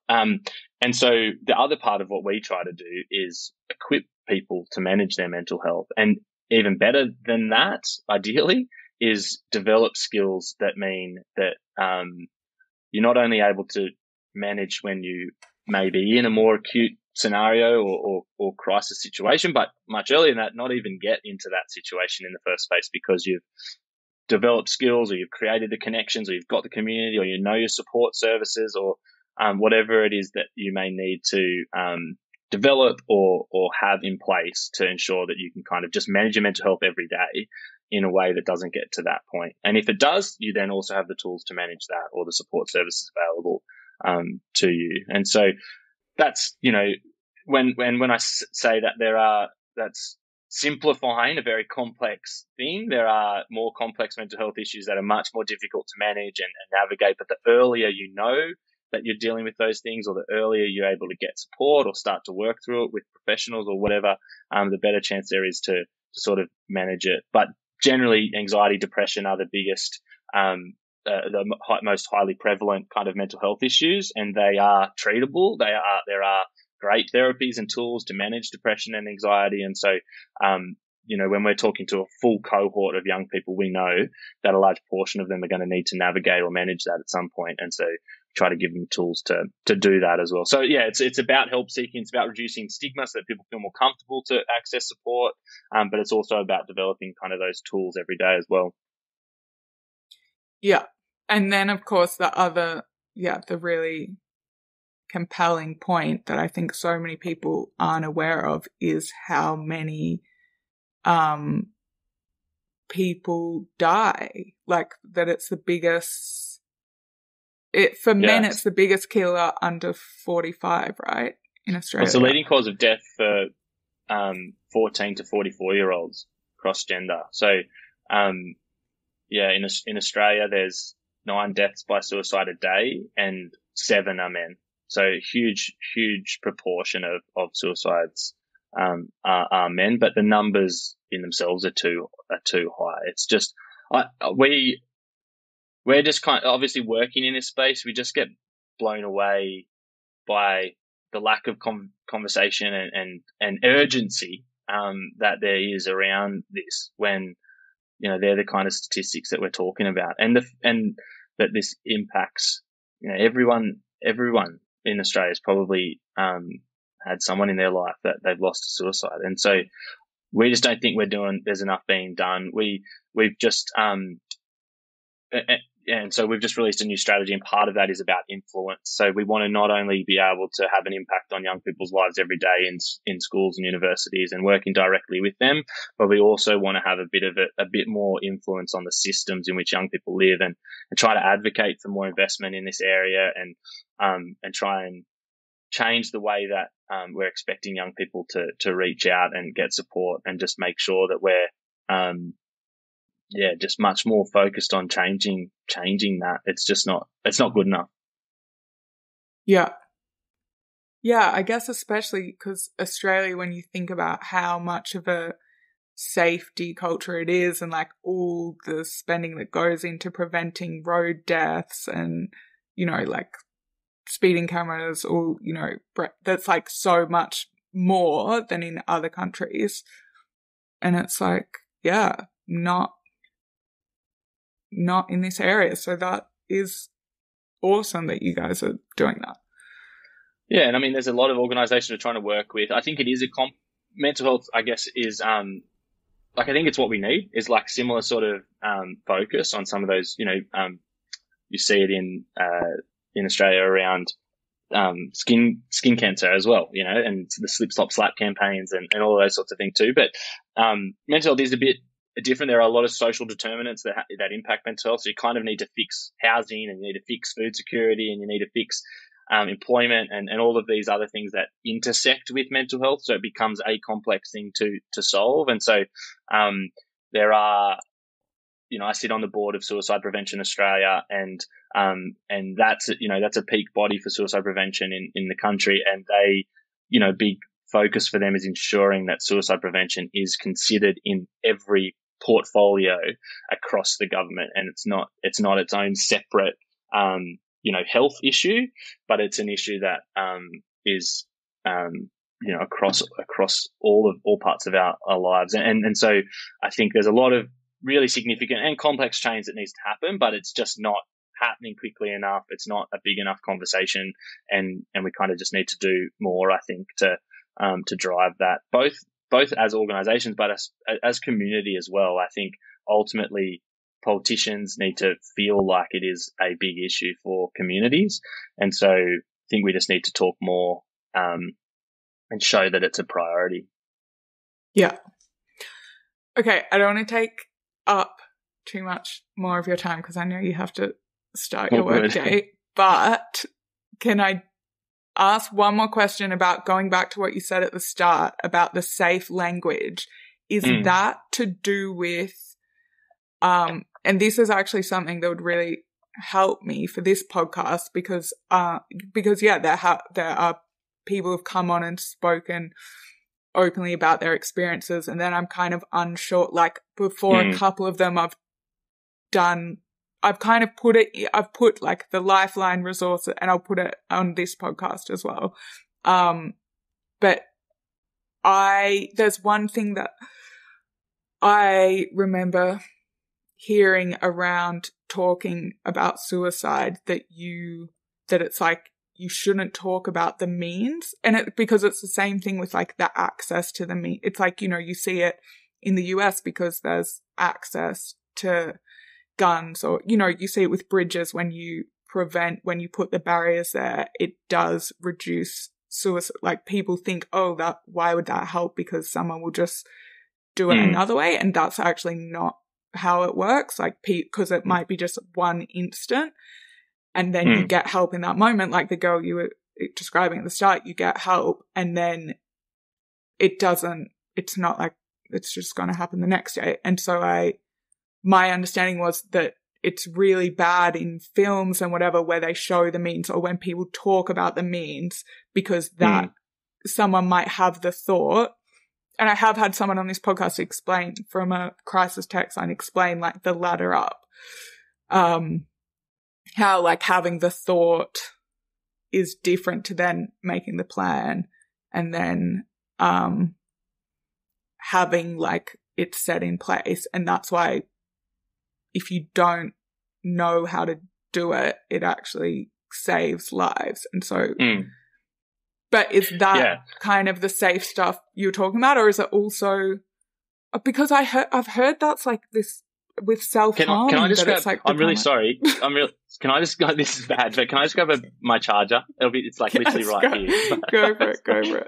And so the other part of what we try to do is equip people to manage their mental health. And even better than that, ideally, is develop skills that mean that you're not only able to manage when you may be in a more acute scenario or crisis situation, but much earlier than that, not even get into that situation in the first place because you've developed skills or you've created the connections or you've got the community or you know your support services or whatever it is that you may need to develop or have in place to ensure that you can kind of just manage your mental health every day in a way that doesn't get to that point. And if it does, you then also have the tools to manage that or the support services available to you. And so that's, when I say that that's simplifying a very complex thing. There are more complex mental health issues that are much more difficult to manage and navigate. But the earlier you know that you're dealing with those things, or the earlier you're able to get support or start to work through it with professionals or whatever, the better chance there is to sort of manage it. But generally, anxiety, depression are the biggest, most highly prevalent kind of mental health issues, and they are treatable. There are great therapies and tools to manage depression and anxiety. And so, when we're talking to a full cohort of young people, we know that a large portion of them are going to need to navigate or manage that at some point. And so try to give them tools to do that as well. So yeah, it's about help seeking. It's about reducing stigma so that people feel more comfortable to access support. But it's also about developing kind of those tools every day as well. Yeah. And then of course the really compelling point that I think so many people aren't aware of is how many people die. Like that it's the biggest men, it's the biggest killer under 45, right? In Australia. It's the leading cause of death for 14 to 44-year-olds cross gender. So, in Australia, there's 9 deaths by suicide a day and 7 are men. So huge proportion of suicides are men, but the numbers in themselves are too high. It's just we're just kind of obviously working in this space. We just get blown away by the lack of conversation and urgency that there is around this when they're the kind of statistics that we're talking about, and that this impacts everyone in Australia has probably had someone in their life that they've lost to suicide. And so we just don't think there's enough being done. We've just and so we've just released a new strategy, and part of that is about influence. So we want to not only be able to have an impact on young people's lives every day in schools and universities and working directly with them, but we also want to have a bit more influence on the systems in which young people live and try to advocate for more investment in this area and try and change the way that we're expecting young people to reach out and get support, and just make sure that we're just much more focused on changing that. It's not good enough. Yeah. Yeah, I guess especially because Australia, when you think about how much of a safety culture it is and like all the spending that goes into preventing road deaths and, like speeding cameras or, that's like so much more than in other countries. And it's like, not in this area. So that is awesome that you guys are doing that. Yeah, and I mean, there's a lot of organisations we're trying to work with. I think it is mental health, I guess, is I think it's what we need is like similar sort of focus on some of those. You see it in Australia around skin cancer as well, and the slip slop slap campaigns and all those sorts of things too. But mental health is a bit different. There are a lot of social determinants that impact mental health. So you kind of need to fix housing, and you need to fix food security, and you need to fix employment and all of these other things that intersect with mental health. So it becomes a complex thing to solve. And so there are, I sit on the board of Suicide Prevention Australia, and that's a peak body for suicide prevention in the country. And they, big focus for them is ensuring that suicide prevention is considered in every portfolio across the government, and it's not its own separate health issue, but it's an issue that is across all parts of our lives, and so I think there's a lot of really significant and complex change that needs to happen, but it's just not happening quickly enough. It's not a big enough conversation, and we kind of just need to do more, I think, to drive that, both as organizations, but as community as well. I think ultimately politicians need to feel like it is a big issue for communities, and so I think we just need to talk more and show that it's a priority. Yeah. Okay, I don't want to take up too much more of your time because I know you have to start your work day, but can I ask one more question about going back to what you said at the start about the safe language? Is that to do with, and this is actually something that would really help me for this podcast because yeah, there are people who've come on and spoken openly about their experiences, and then I'm kind of unsure, like before a couple of them I've put like the Lifeline resource, and I'll put it on this podcast as well. But there's one thing that I remember hearing around talking about suicide that it's like you shouldn't talk about the means, and because it's the same thing with like the access to the means. It's like, you see it in the US because there's access to guns, or you see it with bridges when you put the barriers there, it does reduce suicide. Like people think, why would that help, because someone will just do it another way, and that's actually not how it works. Like because it might be just one instant, and then you get help in that moment, like the girl you were describing at the start. You get help, and then it's not like it's just going to happen the next day. And so my understanding was that it's really bad in films and whatever where they show the means, or when people talk about the means, because that someone might have the thought. And I have had someone on this podcast explain from a crisis text line, explain like the ladder up, how like having the thought is different to then making the plan, and then having like it set in place. And that's why if you don't know how to do it, it actually saves lives. And so, but is that kind of the safe stuff you're talking about, or is it also, because I've heard that's like this with self-harm. Can I just grab, like I'm really sorry. Can I just go, this is bad, but can I just grab my charger? It's like literally right here. Go for it.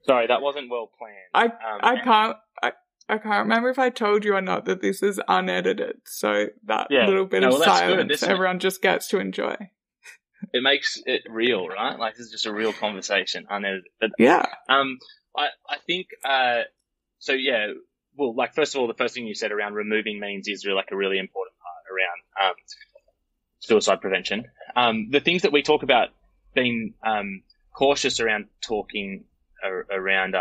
Sorry, that wasn't well planned. I can't remember if I told you or not that this is unedited, so that little bit of silence everyone just gets to enjoy. It makes it real, right? Like, this is just a real conversation, unedited. But, I think, so yeah, well, like, first of all, the first thing you said around removing means is really, like, a really important part around suicide prevention. The things that we talk about being cautious around talking around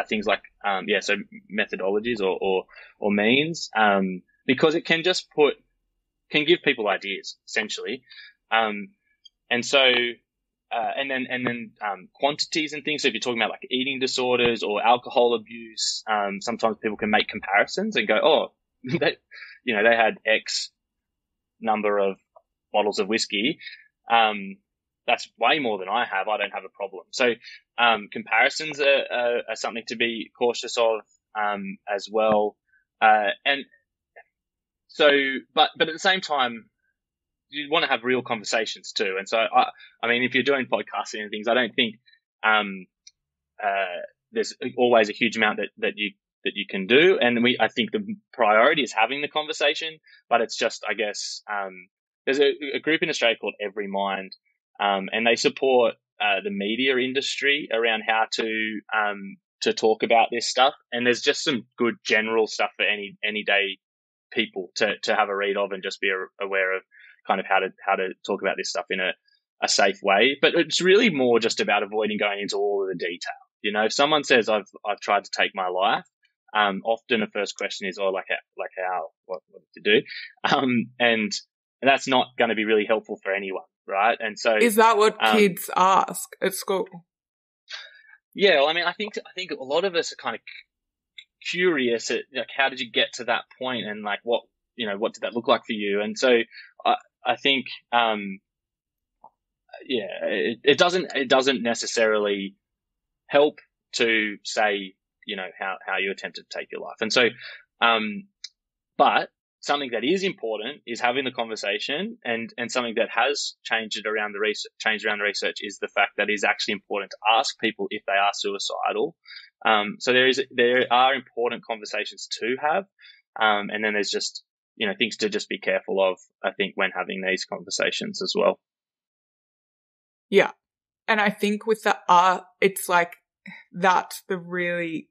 things like so methodologies or means, because it can just can give people ideas essentially, and so and then quantities and things. So if you're talking about like eating disorders or alcohol abuse, sometimes people can make comparisons and go, they had X number of bottles of whiskey. That's way more than I have. I don't have a problem. So comparisons are something to be cautious of as well. And so, but at the same time, you want to have real conversations too. And so, I mean, if you're doing podcasting and things, I don't think there's always a huge amount that you can do. And I think the priority is having the conversation, but it's just, I guess, there's a group in Australia called Every Mind. And they support the media industry around how to talk about this stuff. And there's just some good general stuff for any day people to have a read of and just be aware of kind of how to talk about this stuff in a safe way. But it's really more just about avoiding going into all of the detail. You know, if someone says I've tried to take my life, often the first question is, what to do? And that's not going to be really helpful for anyone, right? And so, is that what kids ask at school? Yeah, well, I mean, I think a lot of us are kind of curious at, like, how did you get to that point, and like what did that look like for you? And so I think it doesn't necessarily help to say, you know, how you attempted to take your life. And so but something that is important is having the conversation, and something that has changed around the research is the fact that it is actually important to ask people if they are suicidal. So there are important conversations to have, and then there's just, you know, things to just be careful of, I think, when having these conversations as well. Yeah, and I think with the art, it's like that's really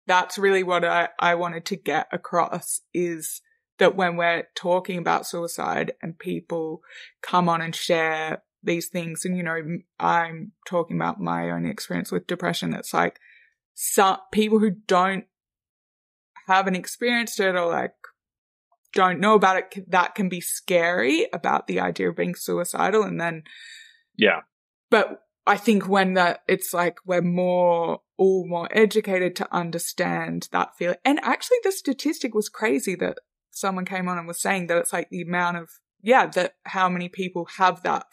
what I wanted to get across, is that when we're talking about suicide and people come on and share these things, and, you know, I'm talking about my own experience with depression, it's like some people who don't haven't experienced it, or like don't know about it, that can be scary about the idea of being suicidal. And then, yeah. But I think when it's like we're all more educated to understand that feeling. And actually the statistic was crazy that someone came on and was saying that it's like the amount of, that how many people have that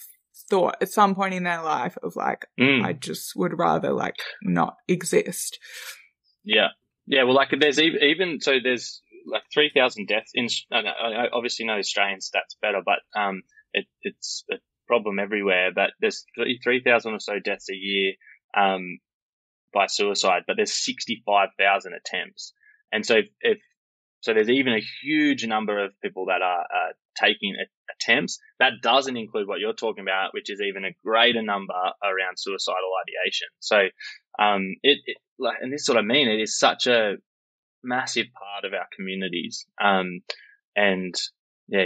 thought at some point in their life of like, I just would rather like not exist. Yeah. Yeah. Well, like there's there's like 3,000 deaths I obviously know Australian stats better, but it's a problem everywhere. But there's 3,000 or so deaths a year by suicide, but there's 65,000 attempts. And so so there's even a huge number of people that are taking attempts. That doesn't include what you're talking about, which is even a greater number around suicidal ideation. So and this is what I mean. It is such a massive part of our communities, and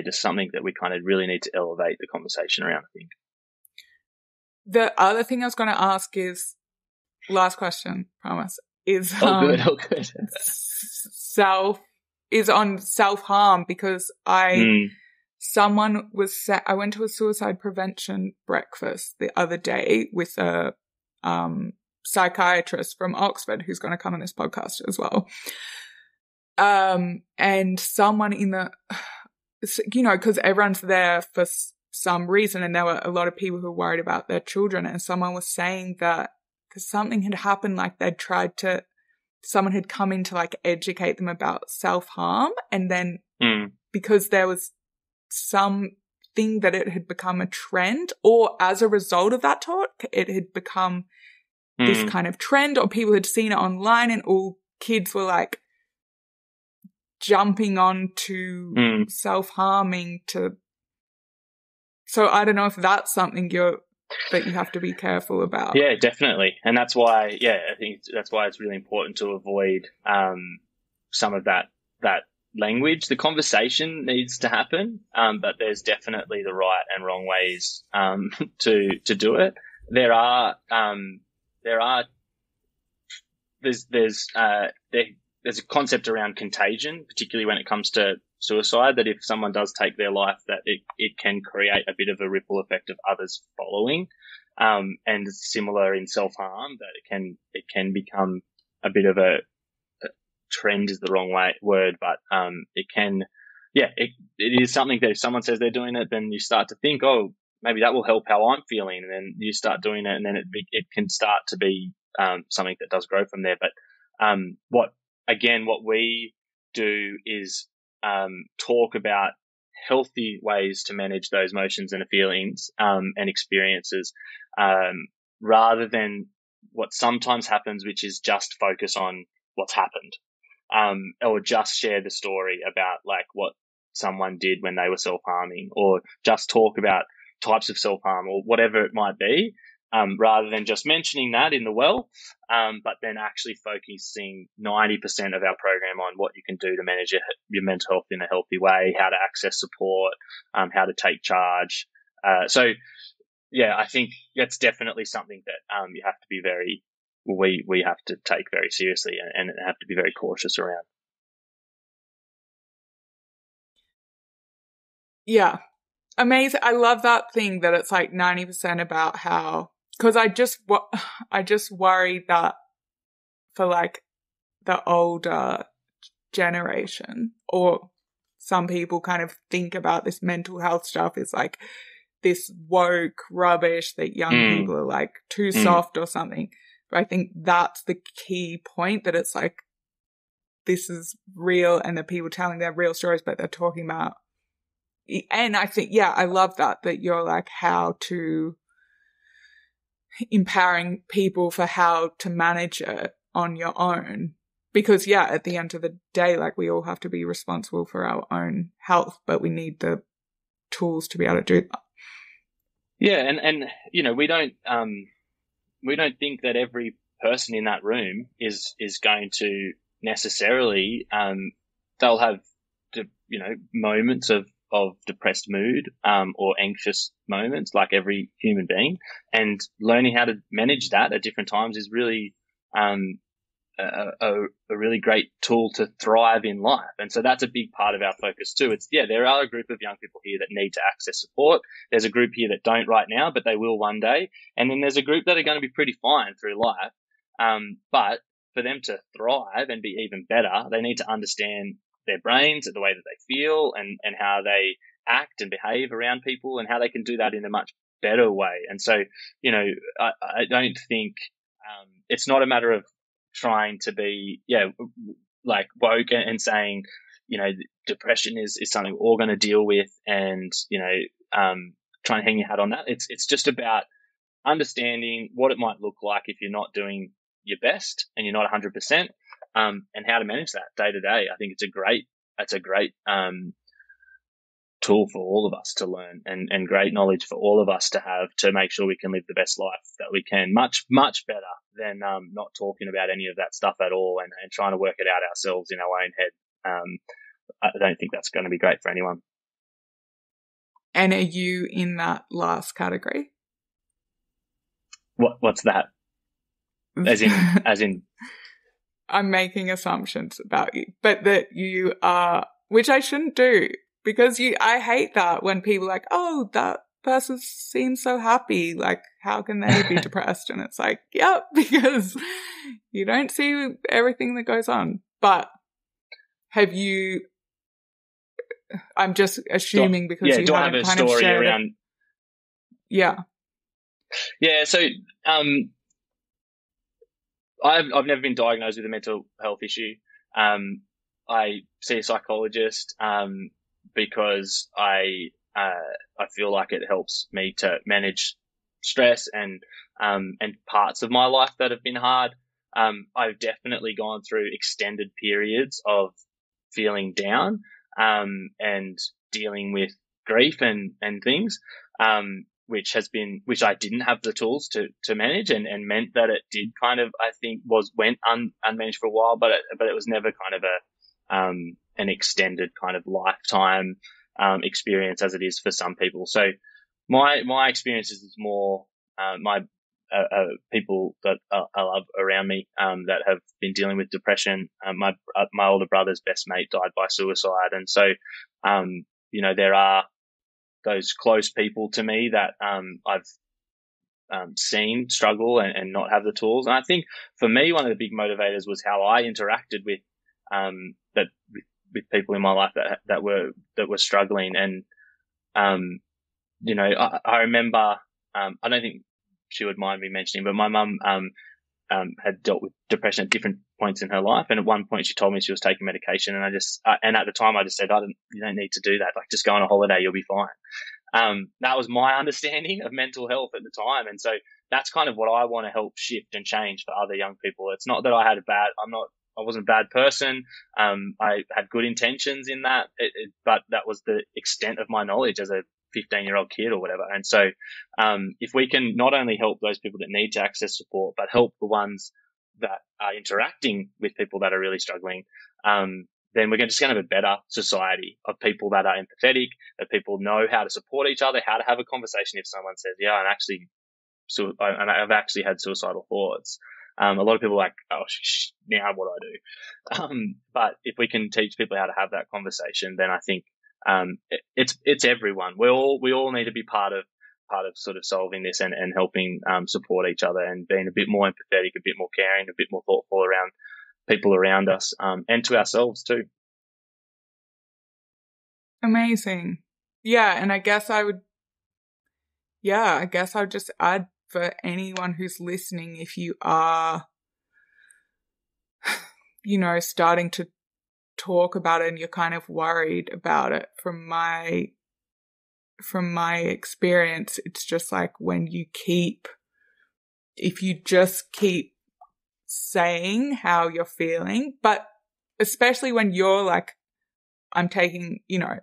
just something that we kind of really need to elevate the conversation around, I think. The other thing I was going to ask is, last question, promise, is good. on self-harm, because I went to a suicide prevention breakfast the other day with a psychiatrist from Oxford who's going to come on this podcast as well. And someone in the, you know, because everyone's there for some reason, and there were a lot of people who were worried about their children, and someone was saying that because something had happened, like someone had come in to like educate them about self-harm, and then because there was something that it had become a trend, or as a result of that talk, it had become this kind of trend, or people had seen it online, and all kids were like jumping on to self-harming so I don't know if that's something that you have to be careful about. Yeah, definitely. And that's why, I think that's why it's really important to avoid some of that language. The conversation needs to happen, but there's definitely the right and wrong ways to do it. There's a concept around contagion, particularly when it comes to suicide, that if someone does take their life, that it can create a bit of a ripple effect of others following. And similar in self-harm, that it can become a bit of a trend is the wrong word, but it is something that if someone says they're doing it, then you start to think, oh, maybe that will help how I'm feeling, and then you start doing it, and then it can start to be something that does grow from there. But what we do is talk about healthy ways to manage those emotions and feelings and experiences, rather than what sometimes happens, which is just focus on what's happened, or just share the story about like what someone did when they were self-harming, or just talk about types of self-harm or whatever it might be, rather than just mentioning that in the well, but then actually focusing 90% of our program on what you can do to manage your mental health in a healthy way, how to access support, how to take charge. So yeah, I think that's definitely something that you have to be we have to take very seriously and have to be very cautious around. Yeah. Amazing. I love that thing that it's like 90% about how, because I just worry that for like the older generation, or some people kind of think about this mental health stuff is like this woke rubbish that young people are like too soft or something. But I think that's the key point, that it's like, this is real and the people telling their real stories, but they're talking about. And I think, yeah, I love that you're like how to empowering people for how to manage it on your own. Because, yeah, at the end of the day, like, we all have to be responsible for our own health, but we need the tools to be able to do that. Yeah, and you know, we don't think that every person in that room is going to necessarily they'll have moments of depressed mood or anxious moments, like every human being, and learning how to manage that at different times is really a really great tool to thrive in life. And so that's a big part of our focus too. There are a group of young people here that need to access support. There's a group here that don't right now, but they will one day. And then there's a group that are going to be pretty fine through life. But for them to thrive and be even better, they need to understand their brains, the way that they feel, and how they act and behave around people, and how they can do that in a much better way. And so, you know, I don't think it's not a matter of trying to be, like woke and saying, you know, depression is something we're all going to deal with, and, you know, try and hang your hat on that. It's just about understanding what it might look like if you're not doing your best and you're not 100%, and how to manage that day to day. I think it's a great tool for all of us to learn, and great knowledge for all of us to have, to make sure we can live the best life that we can, much, much better than not talking about any of that stuff at all, and trying to work it out ourselves in our own head. I don't think that's going to be great for anyone. And are you in that last category? What's that? As in I'm making assumptions about you, but that you are, which I shouldn't do, because I hate that when people are like, oh, that person seems so happy, like, how can they be depressed? And it's like, yep, because you don't see everything that goes on. But have you, I'm just assuming because you haven't kind of shared around it. Yeah. Yeah, so I've never been diagnosed with a mental health issue. I see a psychologist because I feel like it helps me to manage stress and parts of my life that have been hard. I've definitely gone through extended periods of feeling down and dealing with grief and things. Which I didn't have the tools to manage, and meant that it did kind of, I think, went unmanaged for a while, but it was never kind of an extended kind of lifetime experience as it is for some people. So my experience is more my people that I love around me that have been dealing with depression. My older brother's best mate died by suicide, and so you know, there are those close people to me that I've seen struggle and not have the tools. And I think for me, one of the big motivators was how I interacted with with people in my life that were struggling. And you know, I remember I don't think she would mind me mentioning, but my mum had dealt with depression at different points in her life, and at one point she told me she was taking medication, and and at the time I just said, you don't need to do that. Like, just go on a holiday, you'll be fine. That was my understanding of mental health at the time, and so that's kind of what I want to help shift and change for other young people. It's not that I wasn't a bad person. I had good intentions in that, but that was the extent of my knowledge as a 15-year-old kid or whatever. And so if we can not only help those people that need to access support, but help the ones that are interacting with people that are really struggling, then we're just going to have a better society of people that are empathetic, that people know how to support each other, how to have a conversation if someone says, yeah, I've actually had suicidal thoughts. A lot of people are like, oh, now what do I do? But if we can teach people how to have that conversation, then I think it's everyone. We all need to be part of sort of solving this and helping support each other and being a bit more empathetic, a bit more caring, a bit more thoughtful around people around us, and to ourselves too. Amazing. Yeah, and I guess I would just add, for anyone who's listening, if you are, starting to talk about it and you're kind of worried about it, from my experience, it's just like if you just keep saying how you're feeling, but especially when you're like, I'm getting the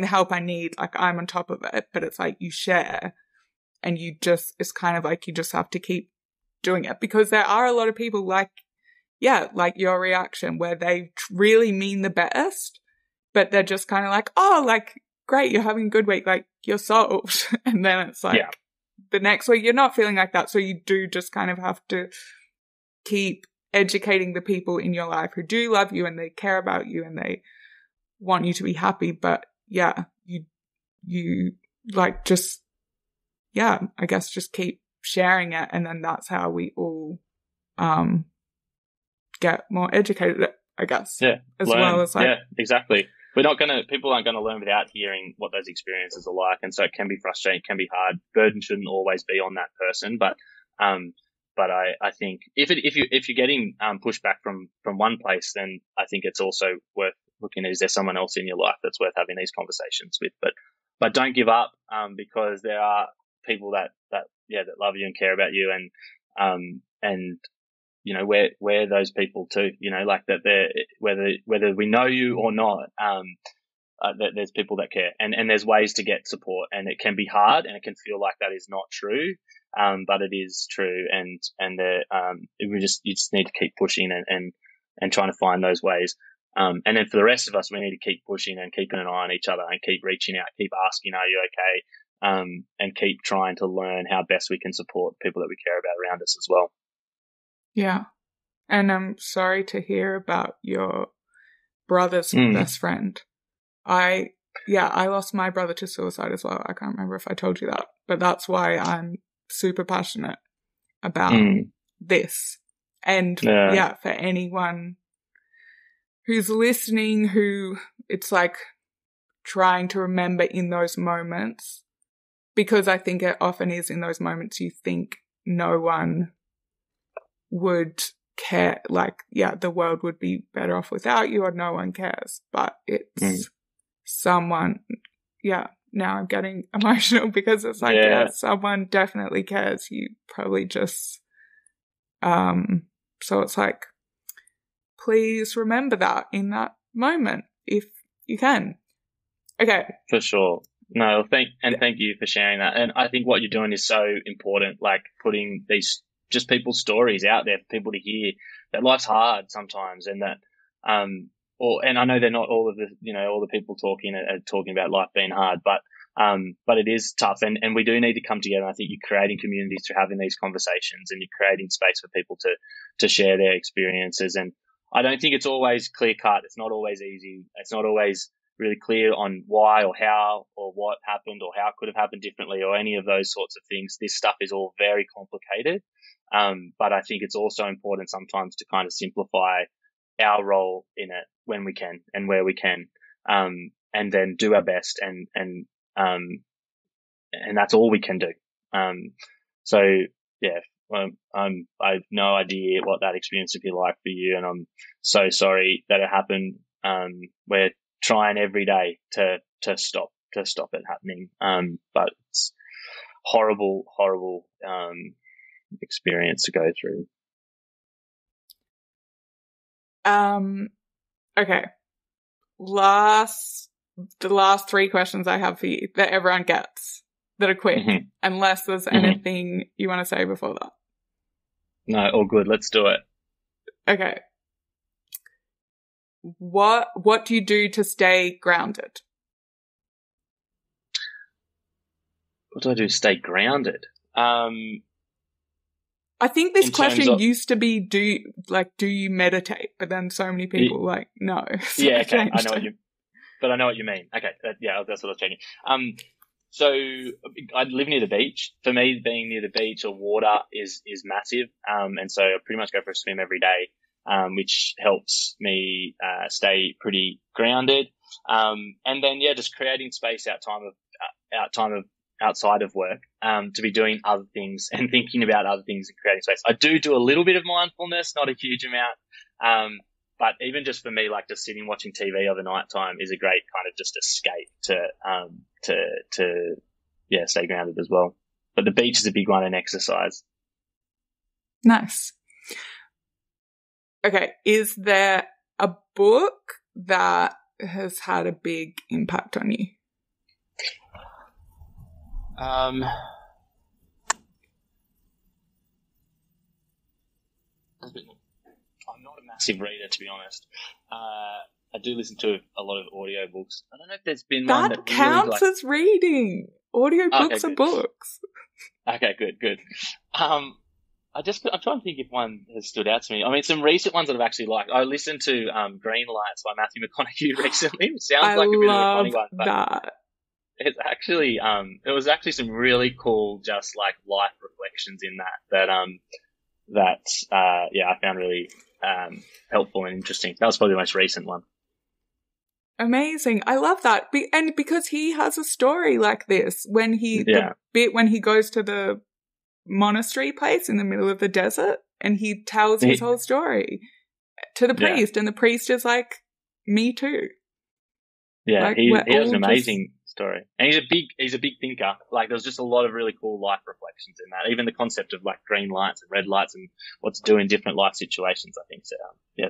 help I need, like I'm on top of it, but it's like you share and it's kind of like you just have to keep doing it, because there are a lot of people like your reaction where they really mean the best, but they're just kind of like, oh, like, great, you're having a good week, like, you're solved. And then it's like, the next week you're not feeling like that. So you do just kind of have to keep educating the people in your life who do love you and they care about you and they want you to be happy. But you like, just, I guess just keep sharing it. And then that's how we all, get more educated, I guess. Yeah. Well as like. Yeah, exactly. People aren't going to learn without hearing what those experiences are like. And so it can be frustrating, it can be hard. Burden shouldn't always be on that person. But I think if you're getting pushback from one place, then I think it's also worth looking at, is there someone else in your life that's worth having these conversations with? But don't give up, because there are people that love you and care about you, and we're those people too, like that they're, whether we know you or not, that there's people that care, and there's ways to get support, and it can be hard and it can feel like that is not true. But it is true. And you just need to keep pushing and trying to find those ways. And then for the rest of us, we need to keep pushing and keeping an eye on each other and keep reaching out, keep asking, are you okay? And keep trying to learn how best we can support people that we care about around us as well. Yeah. And I'm sorry to hear about your brother's best friend. I lost my brother to suicide as well. I can't remember if I told you that, but that's why I'm super passionate about this. And for anyone who's listening, who it's like trying to remember in those moments, because I think it often is in those moments you think no one would care, like, the world would be better off without you, or no one cares, but it's someone, now I'm getting emotional because it's like, someone definitely cares. You probably just, so it's like, please remember that in that moment, if you can. Okay. For sure. No, thank you for sharing that. And I think what you're doing is so important, like putting these just people's stories out there for people to hear that life's hard sometimes, and that, and I know they're not all of the people talking about life being hard, but it is tough, and we do need to come together. I think you're creating communities through having these conversations, and you're creating space for people to share their experiences. And I don't think it's always clear cut. It's not always easy. It's not always really clear on why or how or what happened or how it could have happened differently or any of those sorts of things. This stuff is all very complicated. But I think it's also important sometimes to kind of simplify our role in it when we can and where we can, and then do our best, and that's all we can do. I have no idea what that experience would be like for you, and I'm so sorry that it happened. We're trying every day to stop it happening. But it's horrible experience to go through. Okay. The last 3 questions I have for you that everyone gets, that are quick, unless there's anything you want to say before that. No, all good. Let's do it. Okay. what do you do to stay grounded? What do I do to stay grounded? I think this question used to be, do you meditate? But then so many people no. So yeah, okay, I know what you mean. Okay, that's what I was checking. So I live near the beach. For me, being near the beach or water is massive. And so I pretty much go for a swim every day, which helps me stay pretty grounded. And then just creating space outside of work, to be doing other things and thinking about other things and creating space. I do a little bit of mindfulness, not a huge amount. But even just for me, like just sitting watching TV over night time is a great kind of just escape to stay grounded as well. But the beach is a big one, and exercise. Nice. Okay. Is there a book that has had a big impact on you? I'm not a massive reader, to be honest. I do listen to a lot of audiobooks. I don't know if there's been one that counts really, as reading. Audiobooks are books. Okay, good. I'm trying to think if one has stood out to me. I mean, some recent ones that I've actually liked. I listened to Green Lights by Matthew McConaughey recently, which sounds like a bit of a funny one, but that. It's actually there was actually some really cool just like life reflections in that I found really helpful and interesting. That was probably the most recent one. Amazing. I love that. And because he has a story like this when when he goes to the monastery place in the middle of the desert and he tells his whole story to the priest, and the priest is like, me too. Yeah, like, he has an amazing story. And he's a big thinker. Like there's just a lot of really cool life reflections in that. Even the concept of like green lights and red lights and what to do in different life situations, I think. So,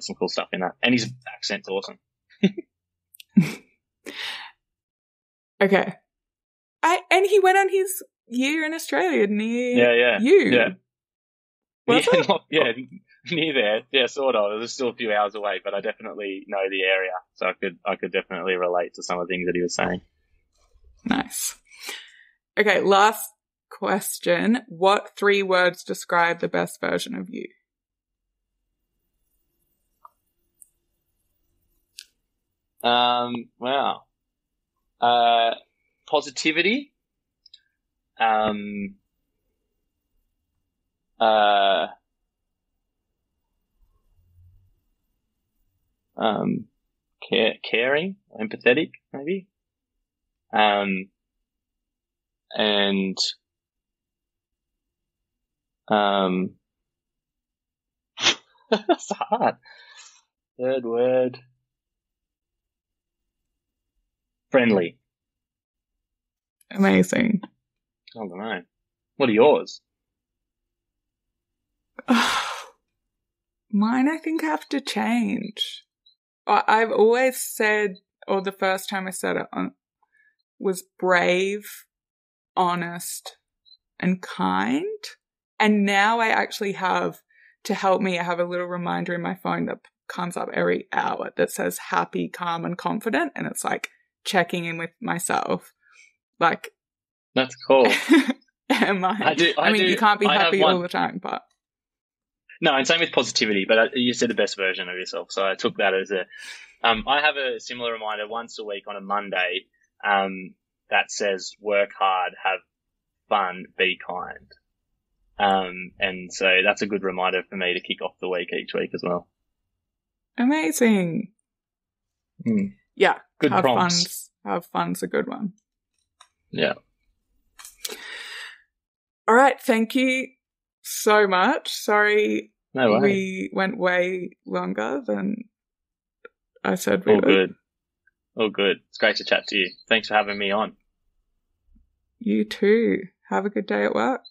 some cool stuff in that. And his accent's awesome. Okay. And he went on his year in Australia near you. Yeah. Was it? Near there. Yeah, sort of. It was still a few hours away, but I definitely know the area. So I could definitely relate to some of the things that he was saying. Nice. Okay, last question. What 3 words describe the best version of you? Wow. Positivity. Caring, empathetic, maybe. And that's hard. Third word. Friendly. Amazing. I don't know. What are yours? Mine, I think, have to change. I've always said, or the first time I said it was brave, honest, and kind. And now I actually have, to help me, I have a little reminder in my phone that comes up every hour that says happy, calm, and confident. And it's like checking in with myself. Like, that's cool. Am I? You can't be happy all the time, but. No, and same with positivity, but you said the best version of yourself. So I took that as I have a similar reminder once a week on a Monday, that says work hard, have fun, be kind. And so that's a good reminder for me to kick off the week each week as well. Amazing. Yeah. Good prompts. Have fun's a good one. Yeah. All right. Thank you so much. Sorry. No way. We went way longer than I said we would. All good. It's great to chat to you. Thanks for having me on. You too. Have a good day at work.